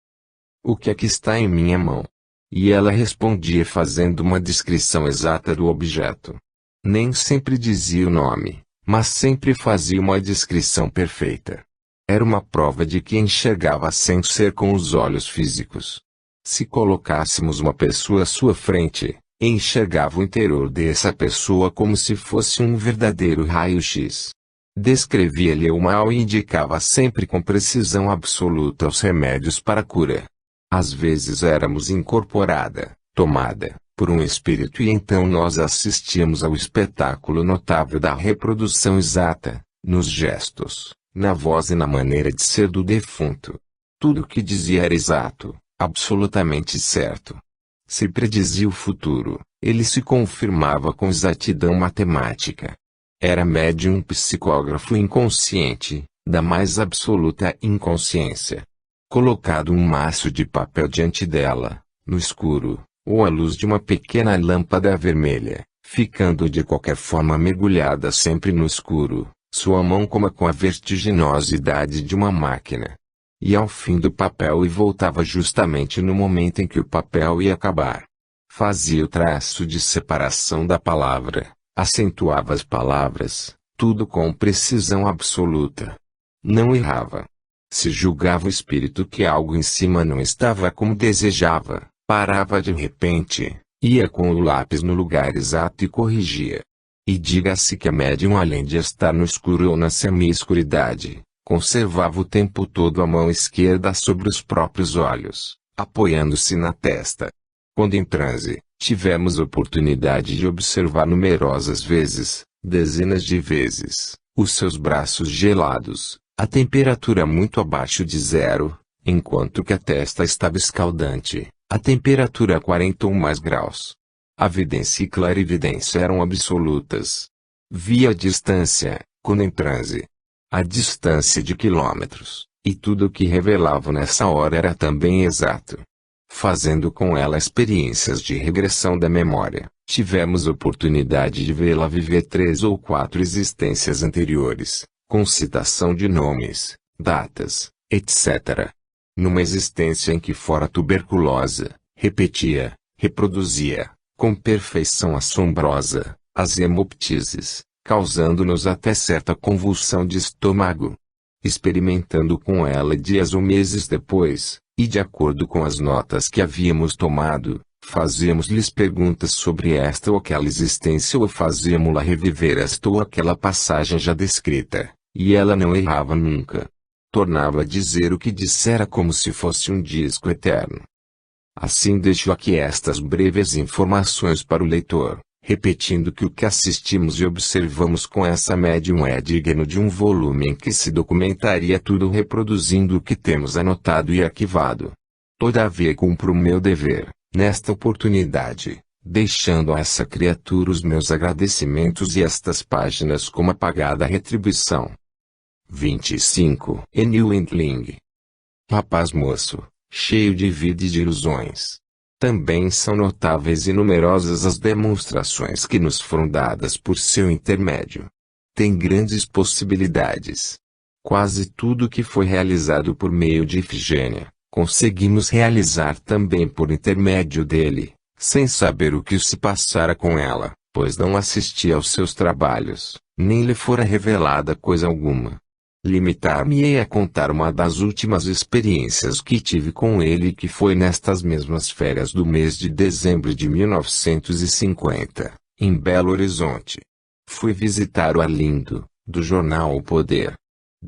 Speaker 1: "O que é que está em minha mão?" E ela respondia fazendo uma descrição exata do objeto. Nem sempre dizia o nome, mas sempre fazia uma descrição perfeita. Era uma prova de que enxergava sem ser com os olhos físicos. Se colocássemos uma pessoa à sua frente, enxergava o interior dessa pessoa como se fosse um verdadeiro raio-x. Descrevia-lhe o mal e indicava sempre com precisão absoluta os remédios para a cura. Às vezes éramos tomada, por um espírito e então nós assistíamos ao espetáculo notável da reprodução exata, nos gestos, na voz e na maneira de ser do defunto. Tudo o que dizia era exato, absolutamente certo. Se predizia o futuro, ele se confirmava com exatidão matemática. Era médium psicógrafo inconsciente, da mais absoluta inconsciência. Colocado um maço de papel diante dela, no escuro, ou à luz de uma pequena lâmpada vermelha, ficando de qualquer forma mergulhada sempre no escuro, sua mão como com a vertiginosidade de uma máquina. E ao fim do papel e voltava justamente no momento em que o papel ia acabar. Fazia o traço de separação da palavra, acentuava as palavras, tudo com precisão absoluta. Não errava. Se julgava o espírito que algo em cima não estava como desejava, parava de repente, ia com o lápis no lugar exato e corrigia. E diga-se que a médium, além de estar no escuro ou na semi-escuridade, conservava o tempo todo a mão esquerda sobre os próprios olhos, apoiando-se na testa. Quando em transe, tivemos oportunidade de observar numerosas vezes, dezenas de vezes, os seus braços gelados, a temperatura muito abaixo de 0, enquanto que a testa estava escaldante, a temperatura 40 ou mais graus. A vidência e clarividência eram absolutas. Via a distância, quando em transe. A distância de quilômetros, e tudo o que revelava nessa hora era também exato. Fazendo com ela experiências de regressão da memória, tivemos oportunidade de vê-la viver 3 ou 4 existências anteriores, com citação de nomes, datas, etc. Numa existência em que fora tuberculosa, repetia, reproduzia, com perfeição assombrosa, as hemoptises, causando-nos até certa convulsão de estômago. Experimentando com ela dias ou meses depois, e de acordo com as notas que havíamos tomado, fazíamos-lhes perguntas sobre esta ou aquela existência ou fazíamos-la reviver esta ou aquela passagem já descrita, e ela não errava nunca. Tornava a dizer o que dissera como se fosse um disco eterno. Assim deixo aqui estas breves informações para o leitor, repetindo que o que assistimos e observamos com essa médium é digno de um volume em que se documentaria tudo reproduzindo o que temos anotado e arquivado. Todavia cumpro o meu dever, nesta oportunidade, deixando a essa criatura os meus agradecimentos e estas páginas como apagada retribuição. 25. Enil Entling. Rapaz moço, cheio de vida e de ilusões. Também são notáveis e numerosas as demonstrações que nos foram dadas por seu intermédio. Tem grandes possibilidades. Quase tudo que foi realizado por meio de Ifigênia, conseguimos realizar também por intermédio dele, sem saber o que se passara com ela, pois não assistia aos seus trabalhos, nem lhe fora revelada coisa alguma. Limitar-me-ei a contar uma das últimas experiências que tive com ele, que foi nestas mesmas férias do mês de dezembro de 1950, em Belo Horizonte. Fui visitar o Arlindo, do jornal O Poder.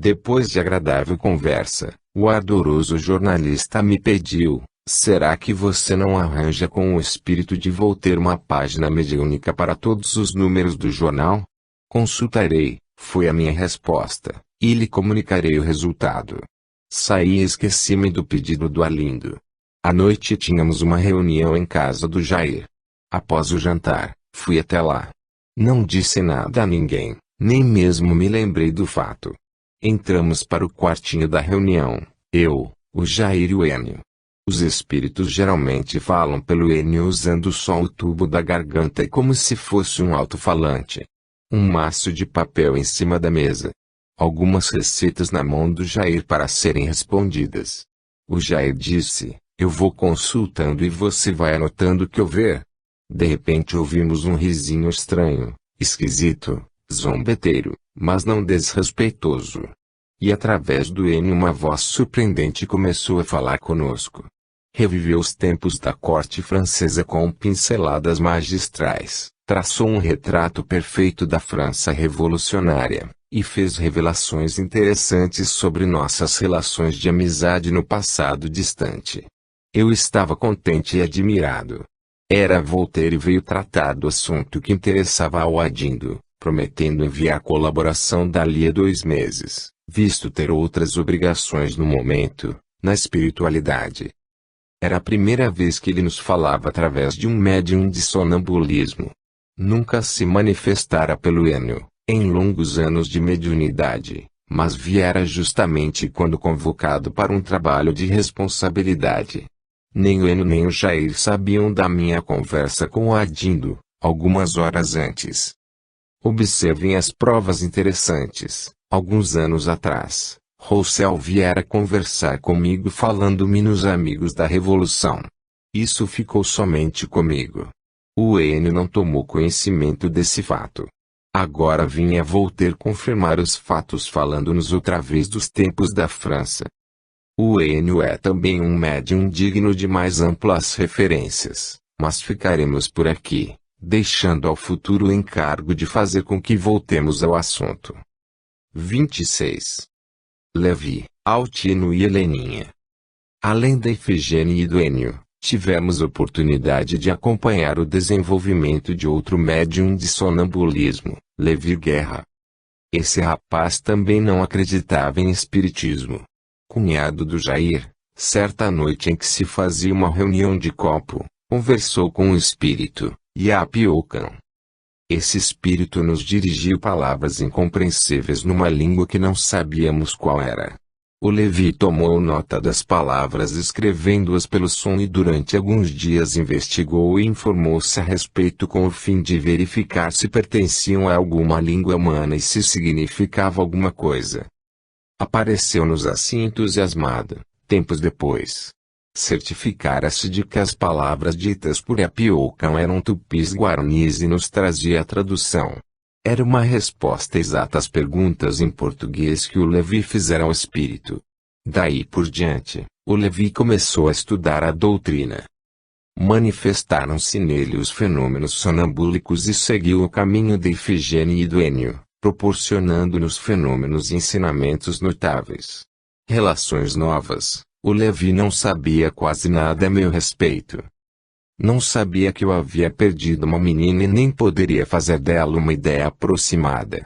Speaker 1: Depois de agradável conversa, o ardoroso jornalista me pediu: será que você não arranja com o espírito de voltar uma página mediúnica para todos os números do jornal? Consultarei, foi a minha resposta, e lhe comunicarei o resultado. Saí e esqueci-me do pedido do Arlindo. À noite tínhamos uma reunião em casa do Jair. Após o jantar, fui até lá. Não disse nada a ninguém, nem mesmo me lembrei do fato. Entramos para o quartinho da reunião, eu, o Jair e o Enio. Os espíritos geralmente falam pelo Enio usando só o tubo da garganta e como se fosse um alto-falante. Um maço de papel em cima da mesa. Algumas receitas na mão do Jair para serem respondidas. O Jair disse: eu vou consultando e você vai anotando o que eu ver. De repente ouvimos um risinho estranho, esquisito, zombeteiro, mas não desrespeitoso. E através do Enio uma voz surpreendente começou a falar conosco. Reviveu os tempos da corte francesa com pinceladas magistrais, traçou um retrato perfeito da França revolucionária, e fez revelações interessantes sobre nossas relações de amizade no passado distante. Eu estava contente e admirado. Era Voltaire e veio tratar do assunto que interessava ao Arlindo, prometendo enviar colaboração dali a 2 meses, visto ter outras obrigações no momento, na espiritualidade. Era a primeira vez que ele nos falava através de um médium de sonambulismo. Nunca se manifestara pelo Enio, em longos anos de mediunidade, mas viera justamente quando convocado para um trabalho de responsabilidade. Nem o Enio nem o Jair sabiam da minha conversa com o Arlindo, algumas horas antes. Observem as provas interessantes. Alguns anos atrás, Roussel viera conversar comigo falando-me nos amigos da Revolução. Isso ficou somente comigo. O Enio não tomou conhecimento desse fato. Agora vinha Voltaire confirmar os fatos falando-nos outra vez dos tempos da França. O Enio é também um médium digno de mais amplas referências, mas ficaremos por aqui, deixando ao futuro o encargo de fazer com que voltemos ao assunto. 26. Levi, Altino e Heleninha. Além da Ifigênia e do Enio, tivemos oportunidade de acompanhar o desenvolvimento de outro médium de sonambulismo, Levi Guerra. Esse rapaz também não acreditava em espiritismo. Cunhado do Jair, certa noite em que se fazia uma reunião de copo, conversou com o espírito, Iapiocan. Esse espírito nos dirigiu palavras incompreensíveis numa língua que não sabíamos qual era. O Levi tomou nota das palavras escrevendo-as pelo som e durante alguns dias investigou e informou-se a respeito com o fim de verificar se pertenciam a alguma língua humana e se significava alguma coisa. Apareceu-nos assim entusiasmado, tempos depois. Certificara-se de que as palavras ditas por Iapiocan eram tupis guaranis e nos trazia a tradução. Era uma resposta exata às perguntas em português que o Levi fizera ao espírito. Daí por diante, o Levi começou a estudar a doutrina. Manifestaram-se nele os fenômenos sonambúlicos e seguiu o caminho de Ifigênia e do Enio, proporcionando-nos fenômenos e ensinamentos notáveis. Relações novas. O Levi não sabia quase nada a meu respeito. Não sabia que eu havia perdido uma menina e nem poderia fazer dela uma ideia aproximada.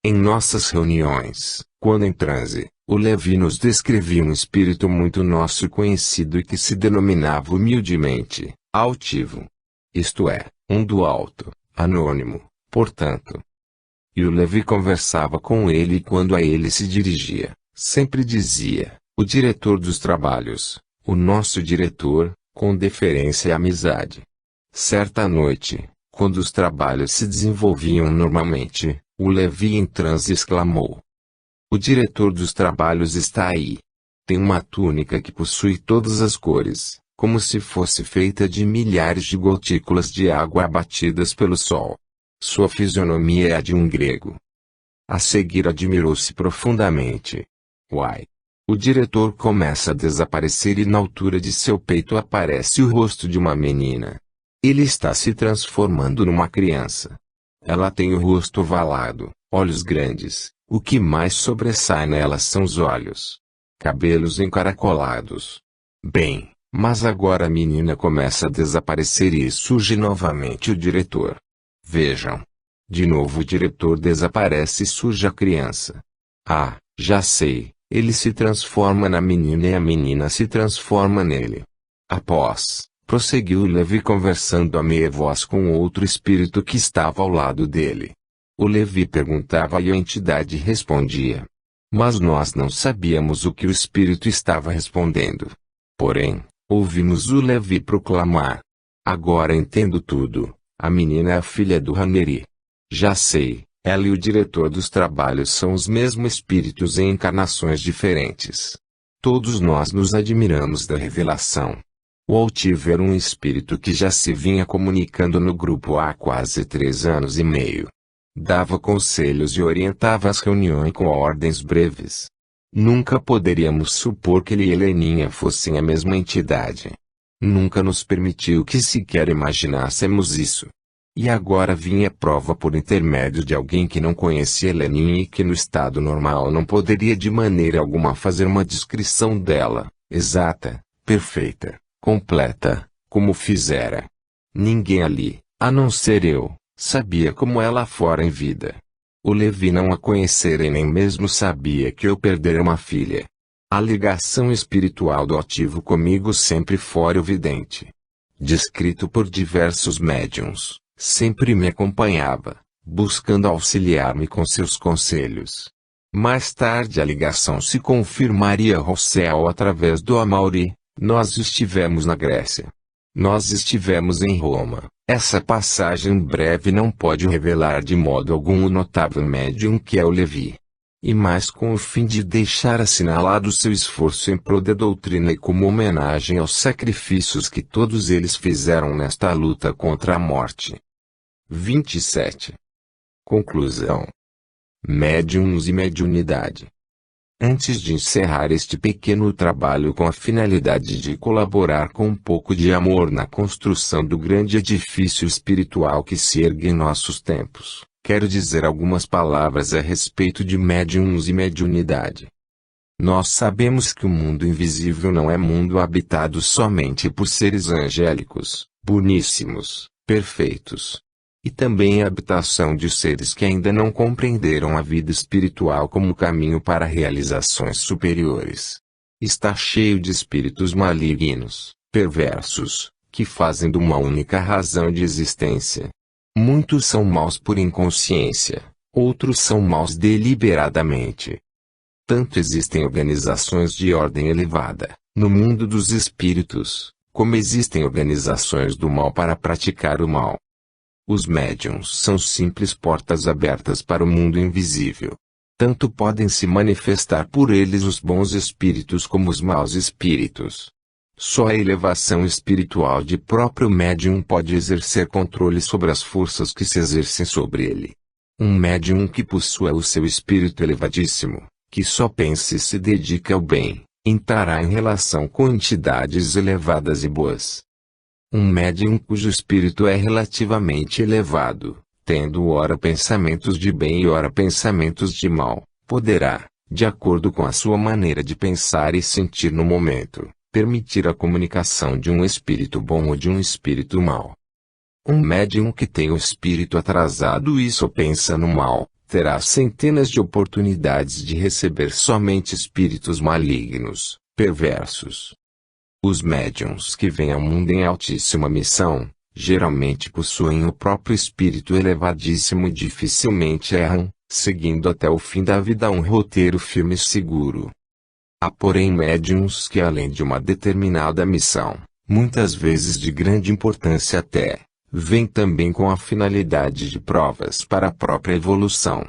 Speaker 1: Em nossas reuniões, quando em transe, o Levi nos descrevia um espírito muito nosso conhecido e que se denominava humildemente, altivo. Isto é, um do alto, anônimo, portanto. E o Levi conversava com ele e quando a ele se dirigia, sempre dizia: o diretor dos trabalhos, o nosso diretor, com deferência e amizade. Certa noite, quando os trabalhos se desenvolviam normalmente, o Levi em transe exclamou: o diretor dos trabalhos está aí. Tem uma túnica que possui todas as cores, como se fosse feita de milhares de gotículas de água abatidas pelo sol. Sua fisionomia é a de um grego. A seguir admirou-se profundamente. Uai! O diretor começa a desaparecer e na altura de seu peito aparece o rosto de uma menina. Ele está se transformando numa criança. Ela tem o rosto ovalado, olhos grandes, o que mais sobressai nela são os olhos. Cabelos encaracolados. Bem, mas agora a menina começa a desaparecer e surge novamente o diretor. Vejam. De novo o diretor desaparece e surge a criança. Ah, já sei, ele se transforma na menina e a menina se transforma nele. Após, prosseguiu Levi conversando a meia voz com outro espírito que estava ao lado dele. O Levi perguntava e a entidade respondia. Mas nós não sabíamos o que o espírito estava respondendo. Porém, ouvimos o Levi proclamar. Agora entendo tudo. A menina é a filha do Raneri. Já sei, ela e o diretor dos trabalhos são os mesmos espíritos em encarnações diferentes. Todos nós nos admiramos da revelação. O Altivo era um espírito que já se vinha comunicando no grupo há quase 3 anos e meio. Dava conselhos e orientava as reuniões com ordens breves. Nunca poderíamos supor que ele e Heleninha fossem a mesma entidade. Nunca nos permitiu que sequer imaginássemos isso. E agora vinha prova por intermédio de alguém que não conhecia Heleninha e que no estado normal não poderia de maneira alguma fazer uma descrição dela, exata, perfeita, completa, como fizera. Ninguém ali, a não ser eu, sabia como ela fora em vida. O Levi não a conhecera e nem mesmo sabia que eu perdera uma filha. A ligação espiritual do Altivo comigo sempre fora evidente. Descrito por diversos médiuns, sempre me acompanhava, buscando auxiliar-me com seus conselhos. Mais tarde a ligação se confirmaria Rossel através do Amauri. Nós estivemos na Grécia. Nós estivemos em Roma. Essa passagem breve não pode revelar de modo algum o notável médium que é o Levi. E mais com o fim de deixar assinalado seu esforço em prol da doutrina e como homenagem aos sacrifícios que todos eles fizeram nesta luta contra a morte. 27. Conclusão. Médiuns e mediunidade. Antes de encerrar este pequeno trabalho com a finalidade de colaborar com um pouco de amor na construção do grande edifício espiritual que se ergue em nossos tempos, quero dizer algumas palavras a respeito de médiuns e mediunidade. Nós sabemos que o mundo invisível não é mundo habitado somente por seres angélicos, boníssimos, perfeitos. E também a habitação de seres que ainda não compreenderam a vida espiritual como caminho para realizações superiores. Está cheio de espíritos malignos, perversos, que fazem de uma única razão de existência. Muitos são maus por inconsciência, outros são maus deliberadamente. Tanto existem organizações de ordem elevada, no mundo dos espíritos, como existem organizações do mal para praticar o mal. Os médiuns são simples portas abertas para o mundo invisível. Tanto podem se manifestar por eles os bons espíritos como os maus espíritos. Só a elevação espiritual de próprio médium pode exercer controle sobre as forças que se exercem sobre ele. Um médium que possua o seu espírito elevadíssimo, que só pensa e se dedica ao bem, entrará em relação com entidades elevadas e boas. Um médium cujo espírito é relativamente elevado, tendo ora pensamentos de bem e ora pensamentos de mal, poderá, de acordo com a sua maneira de pensar e sentir no momento, permitir a comunicação de um espírito bom ou de um espírito mau. Um médium que tem o espírito atrasado e só pensa no mal, terá centenas de oportunidades de receber somente espíritos malignos, perversos. Os médiuns que vêm ao mundo em altíssima missão, geralmente possuem o próprio espírito elevadíssimo e dificilmente erram, seguindo até o fim da vida um roteiro firme e seguro. Há porém médiuns que além de uma determinada missão, muitas vezes de grande importância até, vêm também com a finalidade de provas para a própria evolução.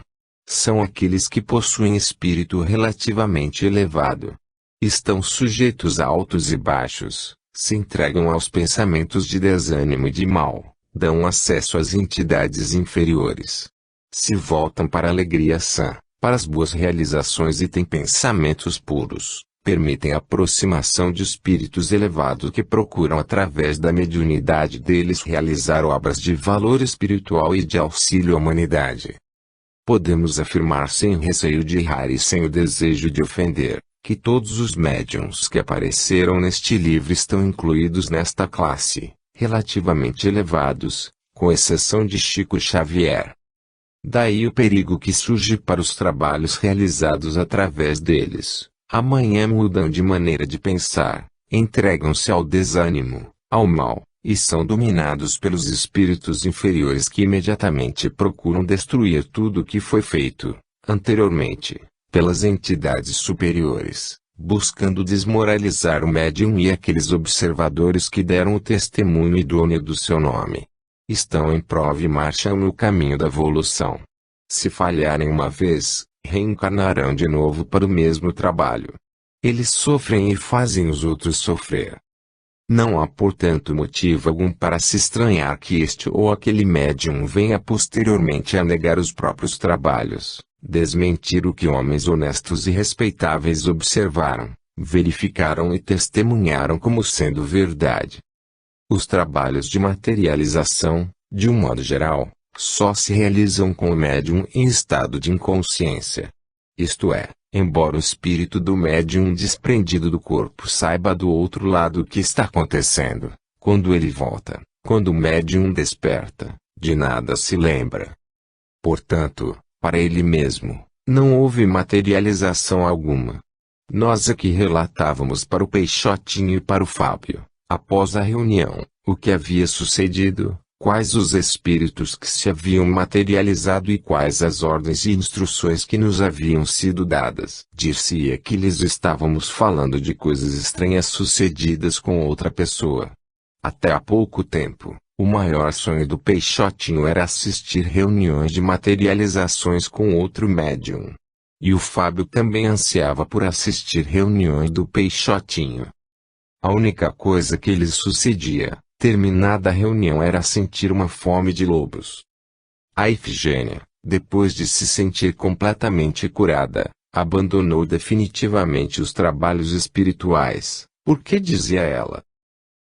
Speaker 1: São aqueles que possuem espírito relativamente elevado. Estão sujeitos a altos e baixos, se entregam aos pensamentos de desânimo e de mal, dão acesso às entidades inferiores. Se voltam para a alegria sã, para as boas realizações e têm pensamentos puros, permitem a aproximação de espíritos elevados que procuram através da mediunidade deles realizar obras de valor espiritual e de auxílio à humanidade. Podemos afirmar sem receio de errar e sem o desejo de ofender, que todos os médiuns que apareceram neste livro estão incluídos nesta classe, relativamente elevados, com exceção de Chico Xavier. Daí o perigo que surge para os trabalhos realizados através deles. Amanhã mudam de maneira de pensar, entregam-se ao desânimo, ao mal, e são dominados pelos espíritos inferiores que imediatamente procuram destruir tudo o que foi feito, anteriormente, pelas entidades superiores, buscando desmoralizar o médium e aqueles observadores que deram o testemunho idôneo do seu nome. Estão em prova e marcham no caminho da evolução. Se falharem uma vez, reencarnarão de novo para o mesmo trabalho. Eles sofrem e fazem os outros sofrer. Não há portanto motivo algum para se estranhar que este ou aquele médium venha posteriormente a negar os próprios trabalhos, desmentir o que homens honestos e respeitáveis observaram, verificaram e testemunharam como sendo verdade. Os trabalhos de materialização, de um modo geral, só se realizam com o médium em estado de inconsciência. Isto é, embora o espírito do médium desprendido do corpo saiba do outro lado o que está acontecendo, quando ele volta, quando o médium desperta, de nada se lembra. Portanto, para ele mesmo, não houve materialização alguma. Nós aqui relatávamos para o Peixotinho e para o Fábio, após a reunião, o que havia sucedido, quais os espíritos que se haviam materializado e quais as ordens e instruções que nos haviam sido dadas. Dir-se-ia que lhes estávamos falando de coisas estranhas sucedidas com outra pessoa. Até há pouco tempo, o maior sonho do Peixotinho era assistir reuniões de materializações com outro médium. E o Fábio também ansiava por assistir reuniões do Peixotinho. A única coisa que lhes sucedia, terminada a reunião, era sentir uma fome de lobos. A Ifigênia, depois de se sentir completamente curada, abandonou definitivamente os trabalhos espirituais, porque dizia ela: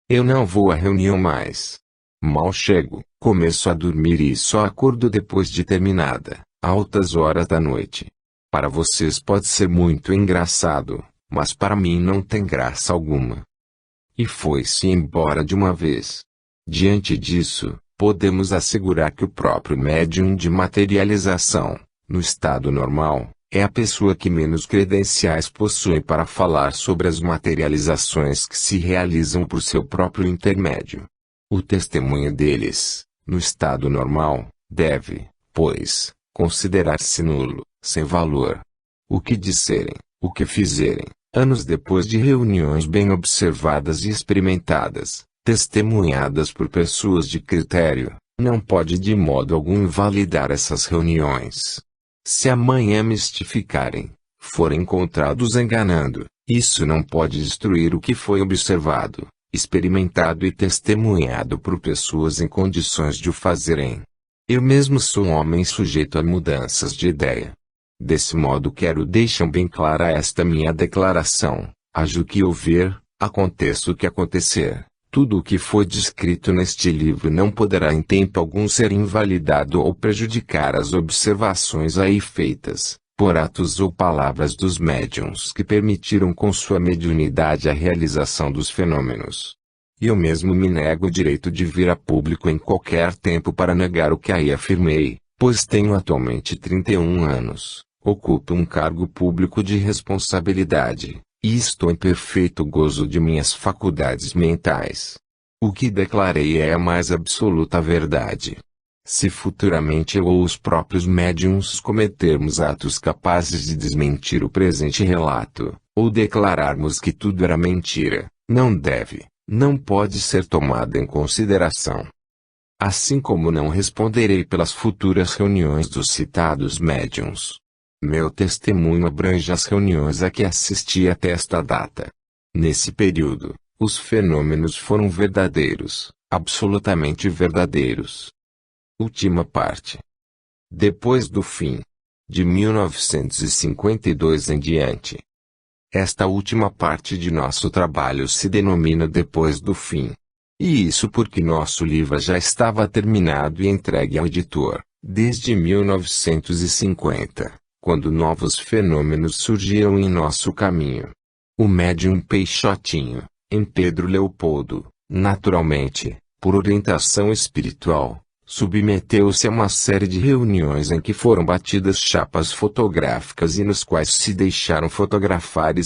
Speaker 1: "Eu não vou à reunião mais. Mal chego, começo a dormir e só acordo depois de terminada, altas horas da noite. Para vocês pode ser muito engraçado, mas para mim não tem graça alguma." E foi-se embora de uma vez. Diante disso, podemos assegurar que o próprio médium de materialização, no estado normal, é a pessoa que menos credenciais possui para falar sobre as materializações que se realizam por seu próprio intermédio. O testemunho deles, no estado normal, deve, pois, considerar-se nulo, sem valor. O que disserem, o que fizerem, anos depois de reuniões bem observadas e experimentadas, testemunhadas por pessoas de critério, não pode de modo algum invalidar essas reuniões. Se amanhã mistificarem, forem encontrados enganando, isso não pode destruir o que foi observado, experimentado e testemunhado por pessoas em condições de o fazerem. Eu mesmo sou um homem sujeito a mudanças de ideia. Desse modo quero deixar bem clara esta minha declaração: haja o que houver, aconteça o que acontecer, tudo o que foi descrito neste livro não poderá em tempo algum ser invalidado ou prejudicar as observações aí feitas, por atos ou palavras dos médiuns que permitiram com sua mediunidade a realização dos fenômenos. Eu mesmo me nego o direito de vir a público em qualquer tempo para negar o que aí afirmei, pois tenho atualmente 31 anos, ocupo um cargo público de responsabilidade, e estou em perfeito gozo de minhas faculdades mentais. O que declarei é a mais absoluta verdade. Se futuramente eu ou os próprios médiuns cometermos atos capazes de desmentir o presente relato, ou declararmos que tudo era mentira, não deve, não pode ser tomado em consideração. Assim como não responderei pelas futuras reuniões dos citados médiuns. Meu testemunho abrange as reuniões a que assisti até esta data. Nesse período, os fenômenos foram verdadeiros, absolutamente verdadeiros. Última parte. Depois do fim de 1952 em diante. Esta última parte de nosso trabalho se denomina Depois do Fim. E isso porque nosso livro já estava terminado e entregue ao editor, desde 1950, quando novos fenômenos surgiram em nosso caminho. O médium Peixotinho, em Pedro Leopoldo, naturalmente, por orientação espiritual, submeteu-se a uma série de reuniões em que foram batidas chapas fotográficas e nos quais se deixaram fotografar